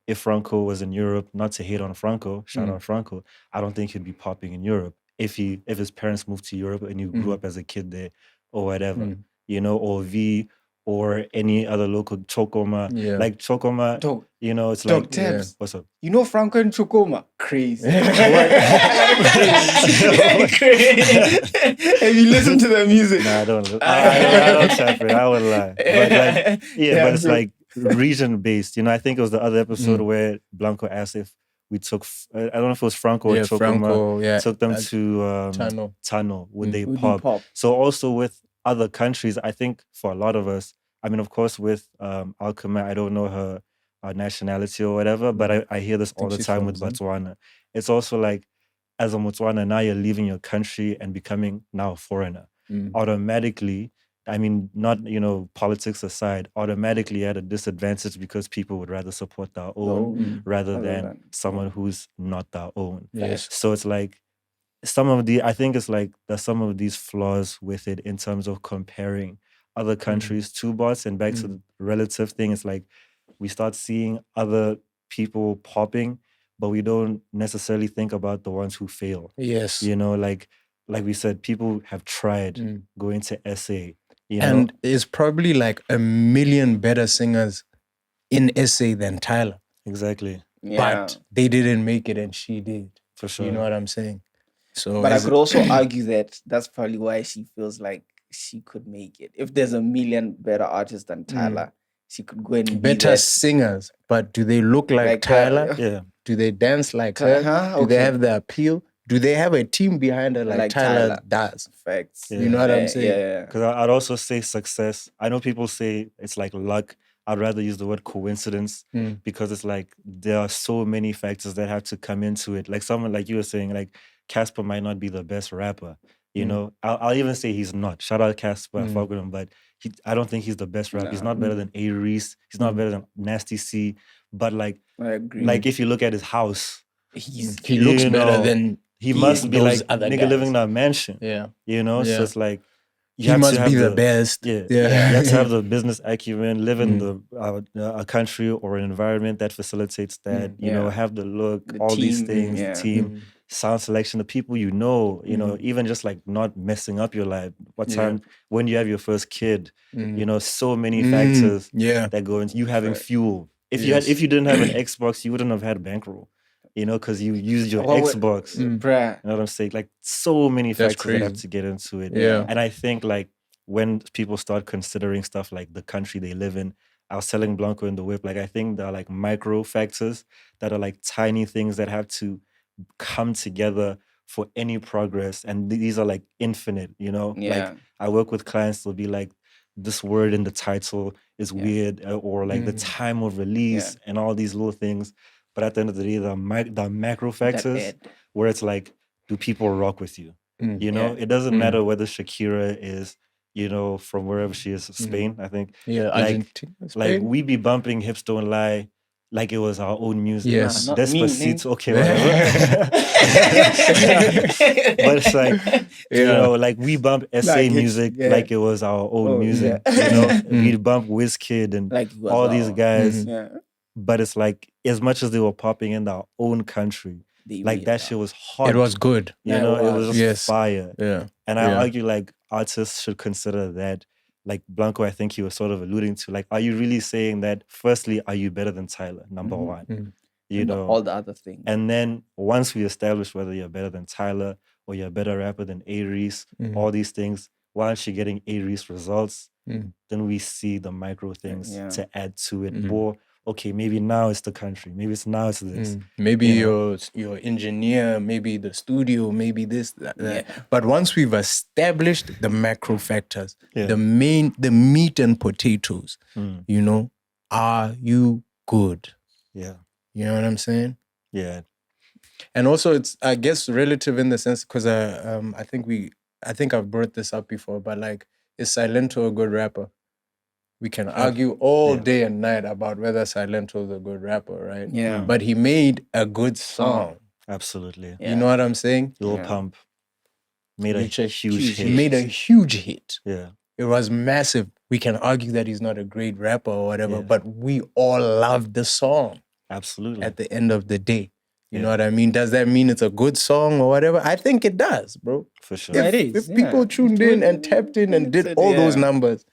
If Franco was in Europe, not to hate on Franco, shout out Franco, I don't think he'd be popping in Europe if his parents moved to Europe and you grew up as a kid there or whatever, you know, or V or any other local Chokoma. Yeah. Like Chokoma, Dog- you know, it's Dog like Tabs. what's up? You know Franco and Chokoma? Crazy. Crazy. Have you listened to the music? Nah, I don't. I don't tap it. I would lie. But like, Yeah, but it's bro. like region based. You know, I think it was the other episode where Blanco asked if we took. I don't know if it was Franco or Chokoma. Franco, Took them to Tano. Would they Would pop? you pop? So also with other countries, I think for a lot of us, I mean, of course, with Alchema, I don't know her nationality or whatever, but I hear this all the she's time from with Zim. Botswana. It's also like, as a Botswana, now you're leaving your country and becoming now a foreigner. Automatically, I mean, not, you know, politics aside, automatically at a disadvantage because people would rather support their own rather than someone who's not their own. Yes. So it's like, I think it's like there's some of these flaws with it in terms of comparing other countries to bots. And back to the relative thing, it's like we start seeing other people popping, but we don't necessarily think about the ones who fail. Yes. You know, like we said, people have tried going to SA. You know? And it's probably like a million better singers in SA than Tyler. Exactly. Yeah. But they didn't make it and she did. For sure. You know what I'm saying? So But I could also argue that that's probably why she feels like she could make it. If there's a million better artists than Tyler, she could go and be better that. singers, but do they look like Tyler? Yeah. Do they dance like her? Uh-huh, Do they okay. have the appeal? Do they have a team behind her like Tyler does? Facts. You know what I'm saying? Yeah. Because I'd also say success. I know people say it's like luck. I'd rather use the word coincidence because it's like there are so many factors that have to come into it. Like someone like you were saying, like Casper might not be the best rapper. You know, I'll even say he's not. Shout out Casper, I fuck with him, but I don't think he's the best rapper. He's not better than A. Reese. He's not better than Nasty C. But like, I agree. like if you look at his house, He looks you better know, than he must be those like other nigga guys. living in a mansion. Yeah. You know, Yeah. so it's like He must be the best. Yeah. Yeah. You have to have the business acumen, live in a country or an environment that facilitates that. You know, have the look, The all these team, things, yeah. the team. sound selection, the people you know, even just like not messing up your life. What time when you have your first kid, so many factors that go into you having fuel. If you didn't have an Xbox, you wouldn't have had bankroll. Because you used your Xbox. You know what I'm saying? Like so many factors that have to get into it. Yeah. And I think like when people start considering stuff like the country they live in, I was telling Blanco in the whip, like I think there are like micro factors that are like tiny things that have to come together for any progress. And these are like infinite, Like I work with clients, they'll be like, this word in the title is weird, or like the time of release and all these little things. But at the end of the day, the macro factors where it's like, do people rock with you? It doesn't matter whether Shakira is, from wherever she is, Spain, I think. Yeah, Argentina, like we be bumping Hips Don't Lie like it was our own music. Yes. Despacito, okay, whatever. But it's like, like we bump SA music like it was our own music. We bump Wizkid and like all these guys. But it's like, as much as they were popping in their own country, like that shit was hot. It was good. It was just fire. Yeah. And I argue like artists should consider that. Like Blanco, I think he was sort of alluding to, like, are you really saying that, firstly, are you better than Tyler, number one? All the other things. And then once we establish whether you're better than Tyler or you're a better rapper than A-Reese, all these things, once you're getting A-Reese results, then we see the micro things to add to it. Or, okay, maybe now it's the country. Maybe now it's this. Maybe your engineer, maybe the studio, maybe this, that. But once we've established the macro factors, the meat and potatoes, are you good? Yeah. You know what I'm saying? Yeah. And also it's, I guess, relative in the sense, because I think I've brought this up before, but like, is Silento a good rapper? We can argue all day and night about whether Silento is a good rapper, right? Yeah. But he made a good song. Absolutely. You know what I'm saying? Lil Pump made a huge hit. He made a huge hit. Yeah. It was massive. We can argue that he's not a great rapper or whatever, but we all loved the song. Absolutely. At the end of the day. You know what I mean? Does that mean it's a good song or whatever? I think it does, bro. For sure. If people tuned in and tapped in and did all those numbers,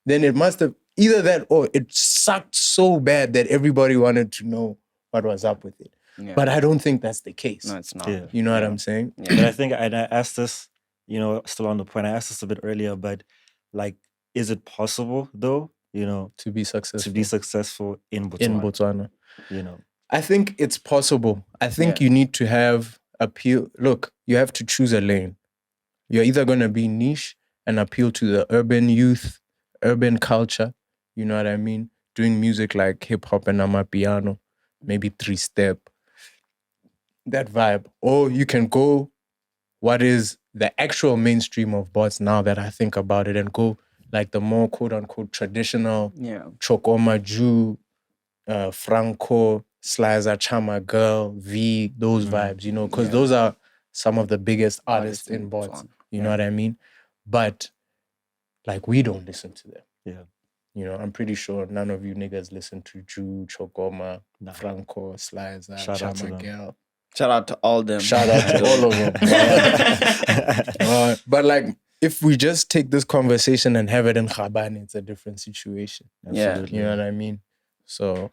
then it must have either that or it sucked so bad that everybody wanted to know what was up with it. Yeah. But I don't think that's the case. No, it's not. Yeah. You know what I'm saying? Yeah. But I think I asked this, still on the point, I asked this a bit earlier, but like, is it possible though, to be successful in Botswana? In Botswana. I think it's possible. I think you need to have appeal. Look, you have to choose a lane. You're either going to be niche and appeal to the urban youth, urban culture, you know what I mean? Doing music like hip hop and amapiano, maybe 3-step, that vibe. Or you can go what is the actual mainstream of bots now that I think about it and go like the more quote unquote traditional Chokoma Jew, Franco, Sliza Chama Girl, V, those vibes, because those are some of the biggest artists in bots. You know what I mean? But like we don't listen to them. Yeah. I'm pretty sure none of you niggas listen to Jew, Chokoma, Franco, Sliza, Chama Girl. Shout out to all them. Shout out to all of them. But like, if we just take this conversation and have it in Khabani, it's a different situation. Absolutely. You know what I mean? So,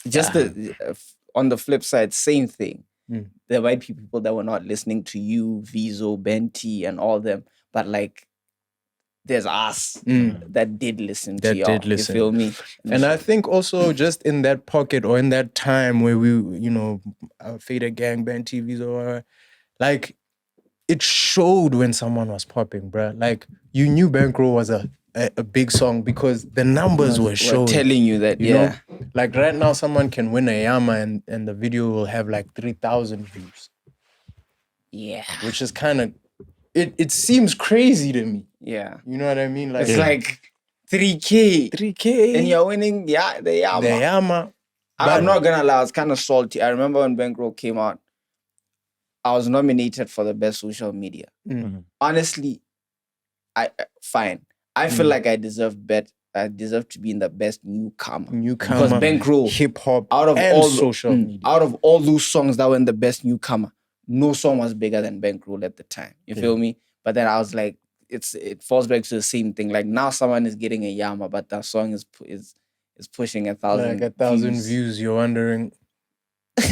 just on the flip side, same thing. There might be people that were not listening to you, Vizo, Benti, and all them, but like, there's us that did listen to y'all. You feel me? And I think also just in that pocket or in that time where we, Fader Gang, Benti, Vizo, like, it showed when someone was popping, bruh. Like, you knew Bankroll was a big song because the numbers were showing. Telling you that, you know? Like, right now, someone can win a Yama and the video will have like 3,000 views. Yeah. Which is kind of, it seems crazy to me. Yeah. You know what I mean? Like, it's like 3K. 3K. And you're winning the Yama. The Yama. I'm not gonna lie, I was kind of salty. I remember when Bankroll came out, I was nominated for the best social media. Honestly, fine. I feel like I deserve to be in the best newcomer. Because Bankroll, hip hop, out of and all social media, out of all those songs that were in the best newcomer, no song was bigger than Bankroll at the time. You feel me? But then I was like, it falls back to the same thing. Like now someone is getting a Yama, but that song is pushing 1,000 like 1,000 views. You're wondering, like,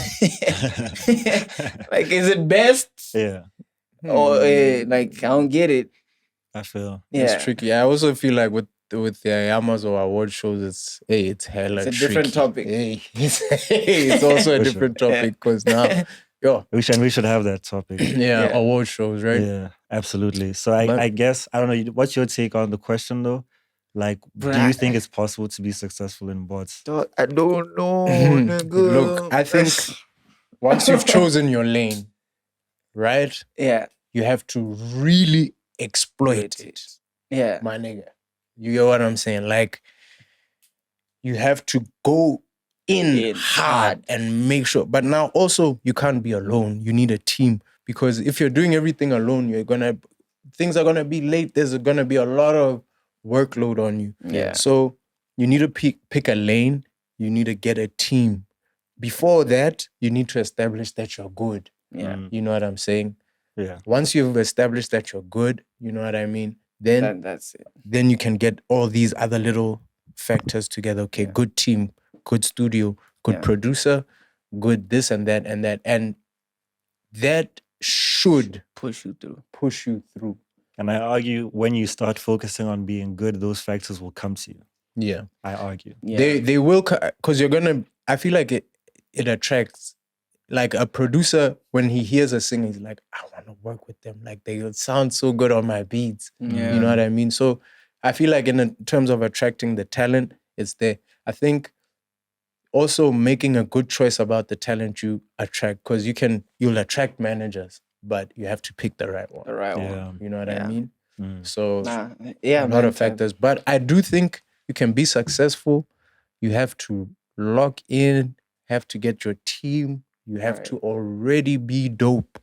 is it best? Yeah. Or like, I don't get it. I feel. It's tricky. I also feel like with the Yamas or award shows, it's hella It's a tricky. different topic. It's also a different topic because now, we should have that topic. Award shows, right? Yeah, absolutely. So I guess, I don't know, what's your take on the question though? Like, do you think it's possible to be successful in bots? I don't know. Look, I think once you've chosen your lane, right? Yeah. You have to really exploit it. Yeah. My nigga. You get what I'm saying? Like, you have to go in hard and make sure. But now also, you can't be alone. You need a team. Because if you're doing everything alone, things are gonna be late. There's gonna be a lot of workload on you. Yeah. So you need to pick a lane. You need to get a team. Before that, you need to establish that you're good. Yeah. You know what I'm saying? Yeah. Once you've established that you're good, you know what I mean? Then that's it. Then you can get all these other little factors together. Okay, good team, good studio, good producer, good this and that and that. And that should push you through. And I argue when you start focusing on being good, those factors will come to you. Yeah. I argue. Yeah. They will, because I feel like it attracts, like a producer, when he hears a singer, he's like, I want to work with them. Like, they sound so good on my beats. Yeah. You know what I mean? So I feel like in terms of attracting the talent, it's there. I think also making a good choice about the talent you attract, because you'll attract managers, but you have to pick the right one. The right one. You know what I mean? So a lot of factors. But I do think you can be successful. You have to lock in, have to get your team. You have to already be dope.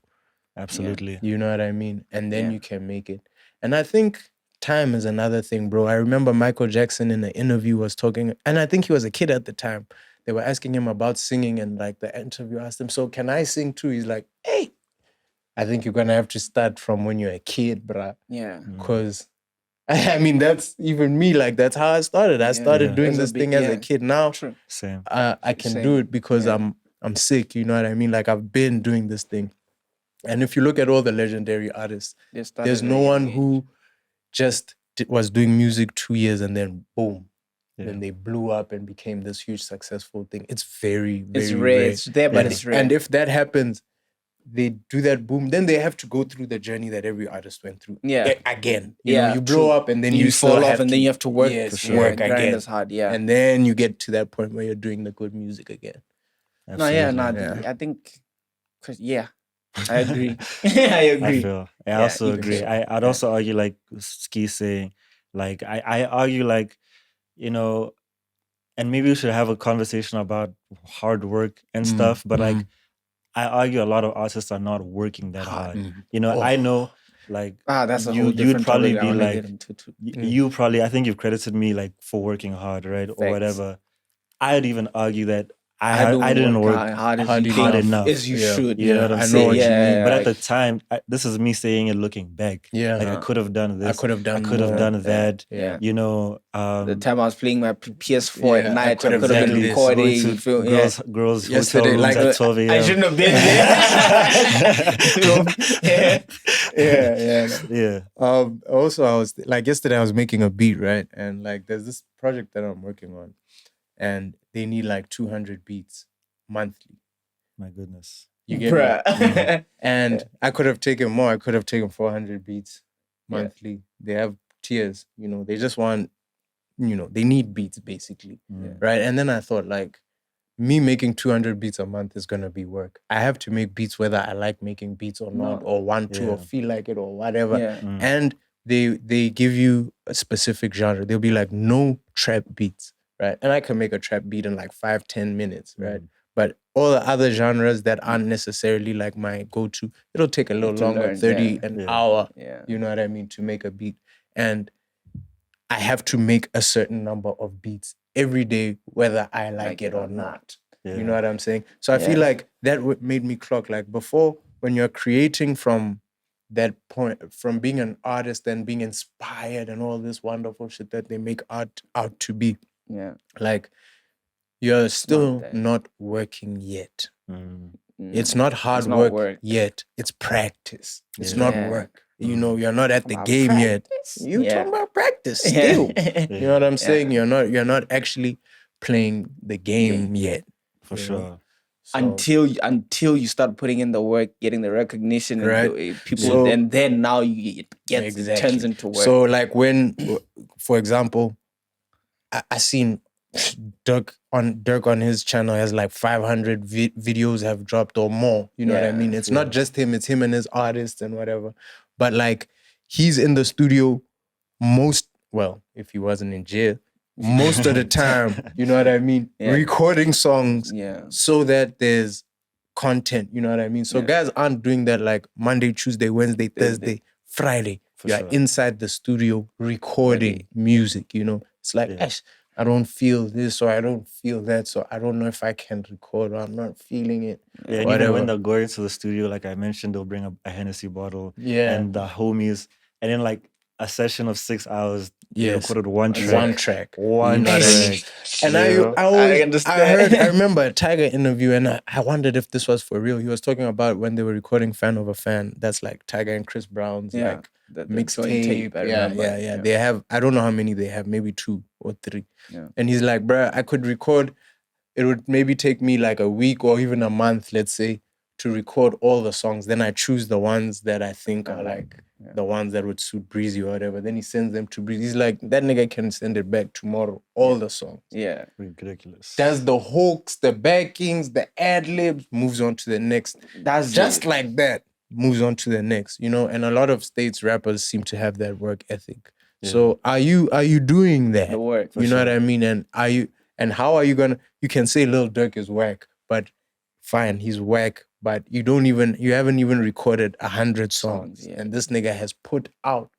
Absolutely. You know what I mean? And then you can make it. And I think time is another thing, bro. I remember Michael Jackson in an interview was talking, and I think he was a kid at the time. They were asking him about singing, and like the interview asked him, so can I sing too? He's like, hey, I think you're going to have to start from when you're a kid, bruh. Yeah. Because, I mean, that's even me. Like, that's how I started. I started doing this thing as a kid. Now, Same. I can do it because I'm sick, you know what I mean? Like, I've been doing this thing. And if you look at all the legendary artists, there's no one who just was doing music 2 years and then boom. Yeah. Then they blew up and became this huge successful thing. It's very, very rare. It's there, but it's rare. And if that happens, they do that boom, then they have to go through the journey that every artist went through. Yeah. Again. You know, you blow up and then you fall off and then you have to work, work again. As hard, yeah. And then you get to that point where you're doing the good music again. Absolutely. I think, I agree. I agree. I also agree. I'd also argue, like Ski saying, like, I argue, like, you know, and maybe we should have a conversation about hard work and stuff, but like, I argue a lot of artists are not working that hard. You know, I know, like, that's a whole different you'd probably be like, you probably, I think you've credited me like for working hard, right? Or whatever. I'd even argue that I didn't work hard enough. As you should. You know what I'm saying? Know what you mean. But at the time, this is me saying it looking back. Yeah. Like, I could have done this. I could have done that. Yeah. You know. The time I was playing my PS4 at night, I could have been recording. Girls yesterday, hotel rooms at 12 a.m. I shouldn't have been there. Yeah. Also, I was like, yesterday I was making a beat, right? And like, there's this project that I'm working on, and they need like 200 beats monthly. My goodness. You get me? And I could have taken more. I could have taken 400 beats monthly. Yeah. They have tiers, you know. They just want, you know, they need beats basically, right? And then I thought, like, me making 200 beats a month is going to be work. I have to make beats whether I like making beats or not, or want to, or feel like it, or whatever. Yeah. And they give you a specific genre. They'll be like, no trap beats. Right. And I can make a trap beat in like 5-10 minutes, right? But all the other genres that aren't necessarily like my go-to, it'll take a little longer, 30 an hour, you know what I mean, to make a beat. And I have to make a certain number of beats every day, whether I like it or not. Yeah. You know what I'm saying? So I feel like that made me clock. Like, before, when you're creating from that point, from being an artist and being inspired and all this wonderful shit that they make art out to be, Yeah. like you're still that. not working yet. Mm. It's not hard not work, work. yet. It's practice. It's Yeah. not Yeah. work. You know, you're not at the About game yet. practice. You Yeah. talking about practice still. Yeah. You know what I'm saying? You're not actually playing the game yet. For you know? sure. So, Until you start putting in the work, getting the recognition, Right. and people, So- and then now it turns into work. So like when, for example, I seen Dirk on his channel has like 500 videos have dropped or more. You know what I mean? It's not just him, it's him and his artists and whatever. But like he's in the studio if he wasn't in jail, most of the time, you know what I mean? Yeah. Recording songs Yeah. so that there's content, you know what I mean? So guys aren't doing that like Monday, Tuesday, Wednesday, Thursday, Friday. You're sure. inside the studio recording music, you know? It's like, "Ash, I don't feel this or I don't feel that, so I don't know if I can record or I'm not feeling it." Yeah, and even when they're going to the studio, like I mentioned, they'll bring a Hennessy bottle. Yeah. And the homies, and then like a session of 6 hours, they Yes. recorded one track. One track. One You know what I mean? track. And you know? I understand. I remember a Tiger interview and I wondered if this was for real. He was talking about when they were recording Fan of a Fan. That's like Tiger and Chris Brown's like the mixtape. tape, I remember. Yeah. They have, I don't know how many they have, maybe 2 or 3. Yeah. And he's like, bruh, I could record, it would maybe take me like a week or even a month, let's say, to record all the songs. Then I choose the ones that I think are like the ones that would suit Breezy or whatever. Then he sends them to Breezy. He's like, that nigga can send it back tomorrow. All the songs. Yeah. Ridiculous. Does the hooks, the backings, the ad-libs, moves on to the next. That's Just like that, moves on to the next, you know? And a lot of states rappers seem to have that work ethic. Yeah. So are you doing that? the work. You know what I mean? And how are you gonna, you can say Lil Durk is whack, but fine, he's whack, but you haven't even recorded 100 songs. Yeah. And this nigga has put out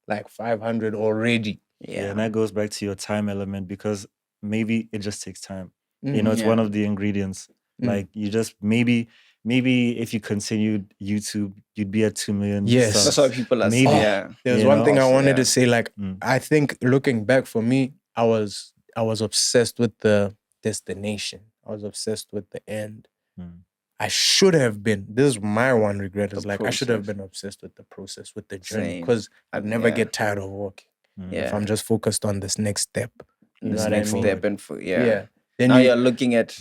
like 500 already. Yeah, and that goes back to your time element because maybe it just takes time. Mm, You know, it's one of the ingredients. Mm. Like you just maybe if you continued YouTube, you'd be at 2 million. Yes. subs. That's why people are Maybe. saying. Yeah. There's You one know? thing I Also, wanted yeah. to say, like, Mm. I think looking back for me, I was obsessed with the destination. I was obsessed with the end. Mm. I should have been, this is my one regret, is The like I should have process. been obsessed with the process, with the journey. Same. Because I'd never Yeah. get tired of walking. Yeah. If I'm just focused on this next step. You This know what next I mean? step and Yeah. Then now you, you're looking at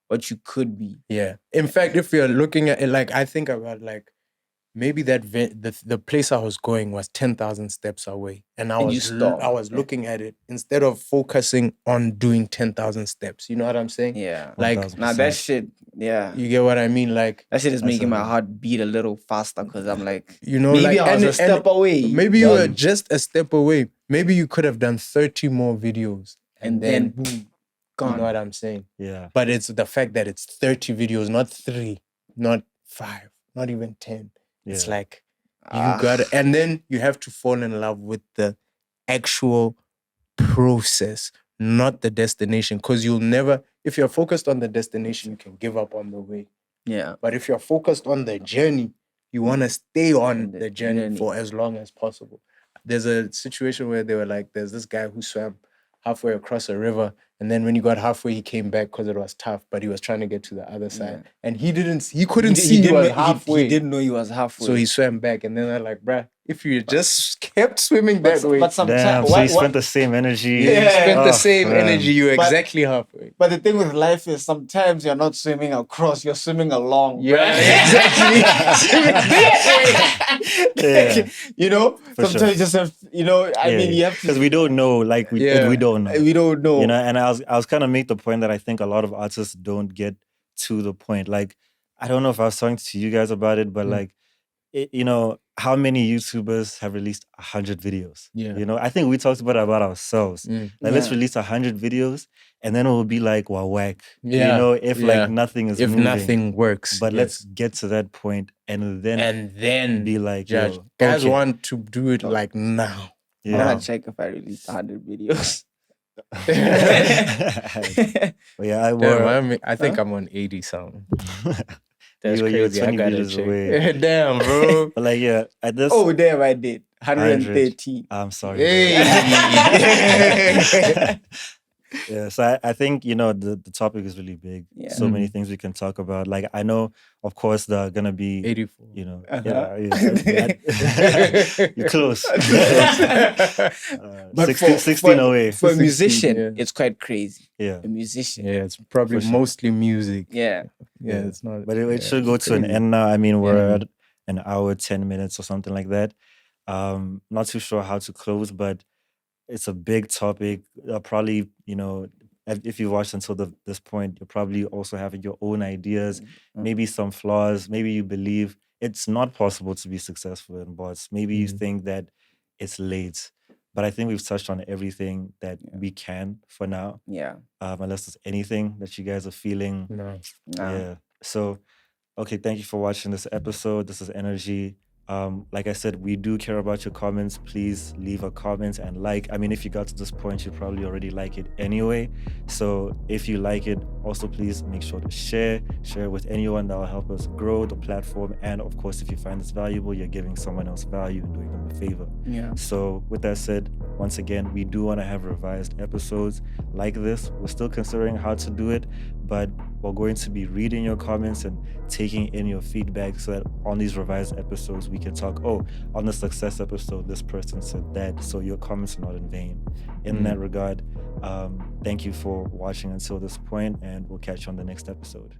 what you could be. yeah. In fact, if you're looking at it, like I think about like maybe that the place I was going was 10,000 steps away, and And you stopped. I was Yeah. looking at it instead of focusing on doing 10,000 steps. You know what I'm saying? Yeah. Like 1000%. Now that shit, yeah. you get what I mean? Like, That shit is That's making my a- heart beat a little faster because I'm like, you know, maybe like, I was a step away. Maybe you were done. just a step away. Maybe you could have done 30 more videos, and then boom, gone. you know what I'm saying? Yeah. But it's the fact that it's 30 videos, not 3, not 5, not even 10. It's Yeah. like you got it. And then you have to fall in love with the actual process, not the destination. Because you'll never, if you're focused on the destination, you can give up on the way. Yeah. But if you're focused on the journey, you want to stay on The the journey journey. for as long as possible. There's a situation where they were like, there's this guy who swam halfway across a river, and then when he got halfway, he came back because it was tough, but he was trying to get to the other side. And he couldn't see he was halfway. He didn't know he was halfway. So he swam back, and then they're like, bruh, if you just kept swimming that way, But Damn. sometimes, So you spent the same energy. you spent Oh, the same man. energy, you were But- exactly halfway. But the thing with life is sometimes you're not swimming across, you're swimming along. Yeah, Yeah. You know, For sometimes sure. you just have, you know, I mean, you have to. because we don't know, like we don't know. We don't know. You know, and I was kind of make the point that I think a lot of artists don't get to the point. Like, I don't know if I was talking to you guys about it, but like, you know, how many YouTubers have released 100 videos? Yeah. You know, I think we talked about ourselves. Like, let's Yeah. release 100 videos, and then it will be like, wow, whack. Yeah. You know, if Yeah. like nothing is If moving. nothing works. But yes. let's get to that point and then be like, judge. yo, Guys okay. want to do it like now. I'm Yeah. gonna check if I released 100 videos. But yeah, I Damn, were. I think I'm on 80 something. That's you were crazy. I 20 gotta meters check. away. Damn, bro. But like, yeah, at this. Oh, damn, I did. 113. I'm sorry. Hey. Yeah, so I think, the topic is really big. Yeah. So many things we can talk about. Like, I know, of course, there are going to be, 84. You're close. But 16 away. For a 16, musician, yeah. it's quite crazy. Yeah. A musician. Yeah, it's probably For sure. mostly music. Yeah. Yeah, it's not. But it yeah, should go it's to an crazy. end now. I mean, we're Yeah. at an hour, 10 minutes or something like that. Not too sure how to close, but it's a big topic. Probably, if you watched until this point, you're probably also having your own ideas, maybe some flaws. Maybe you believe it's not possible to be successful in bots. Maybe you think that it's late. But I think we've touched on everything that we can for now. Yeah. Unless there's anything that you guys are feeling. No. Yeah. So, okay, thank you for watching this episode. This is Energy. Like I said, we do care about your comments. Please leave a comment and like. I mean, if you got to this point, you probably already like it anyway. So if you like it, also please make sure to share it with anyone that will help us grow the platform. And of course, if you find this valuable, you're giving someone else value and doing them a favor. Yeah. So with that said, once again, we do want to have revised episodes like this. We're still considering how to do it, but we're going to be reading your comments and taking in your feedback so that on these revised episodes, we can talk, on the success episode, this person said that, so your comments are not in vain. In that regard, thank you for watching until this point, and we'll catch you on the next episode.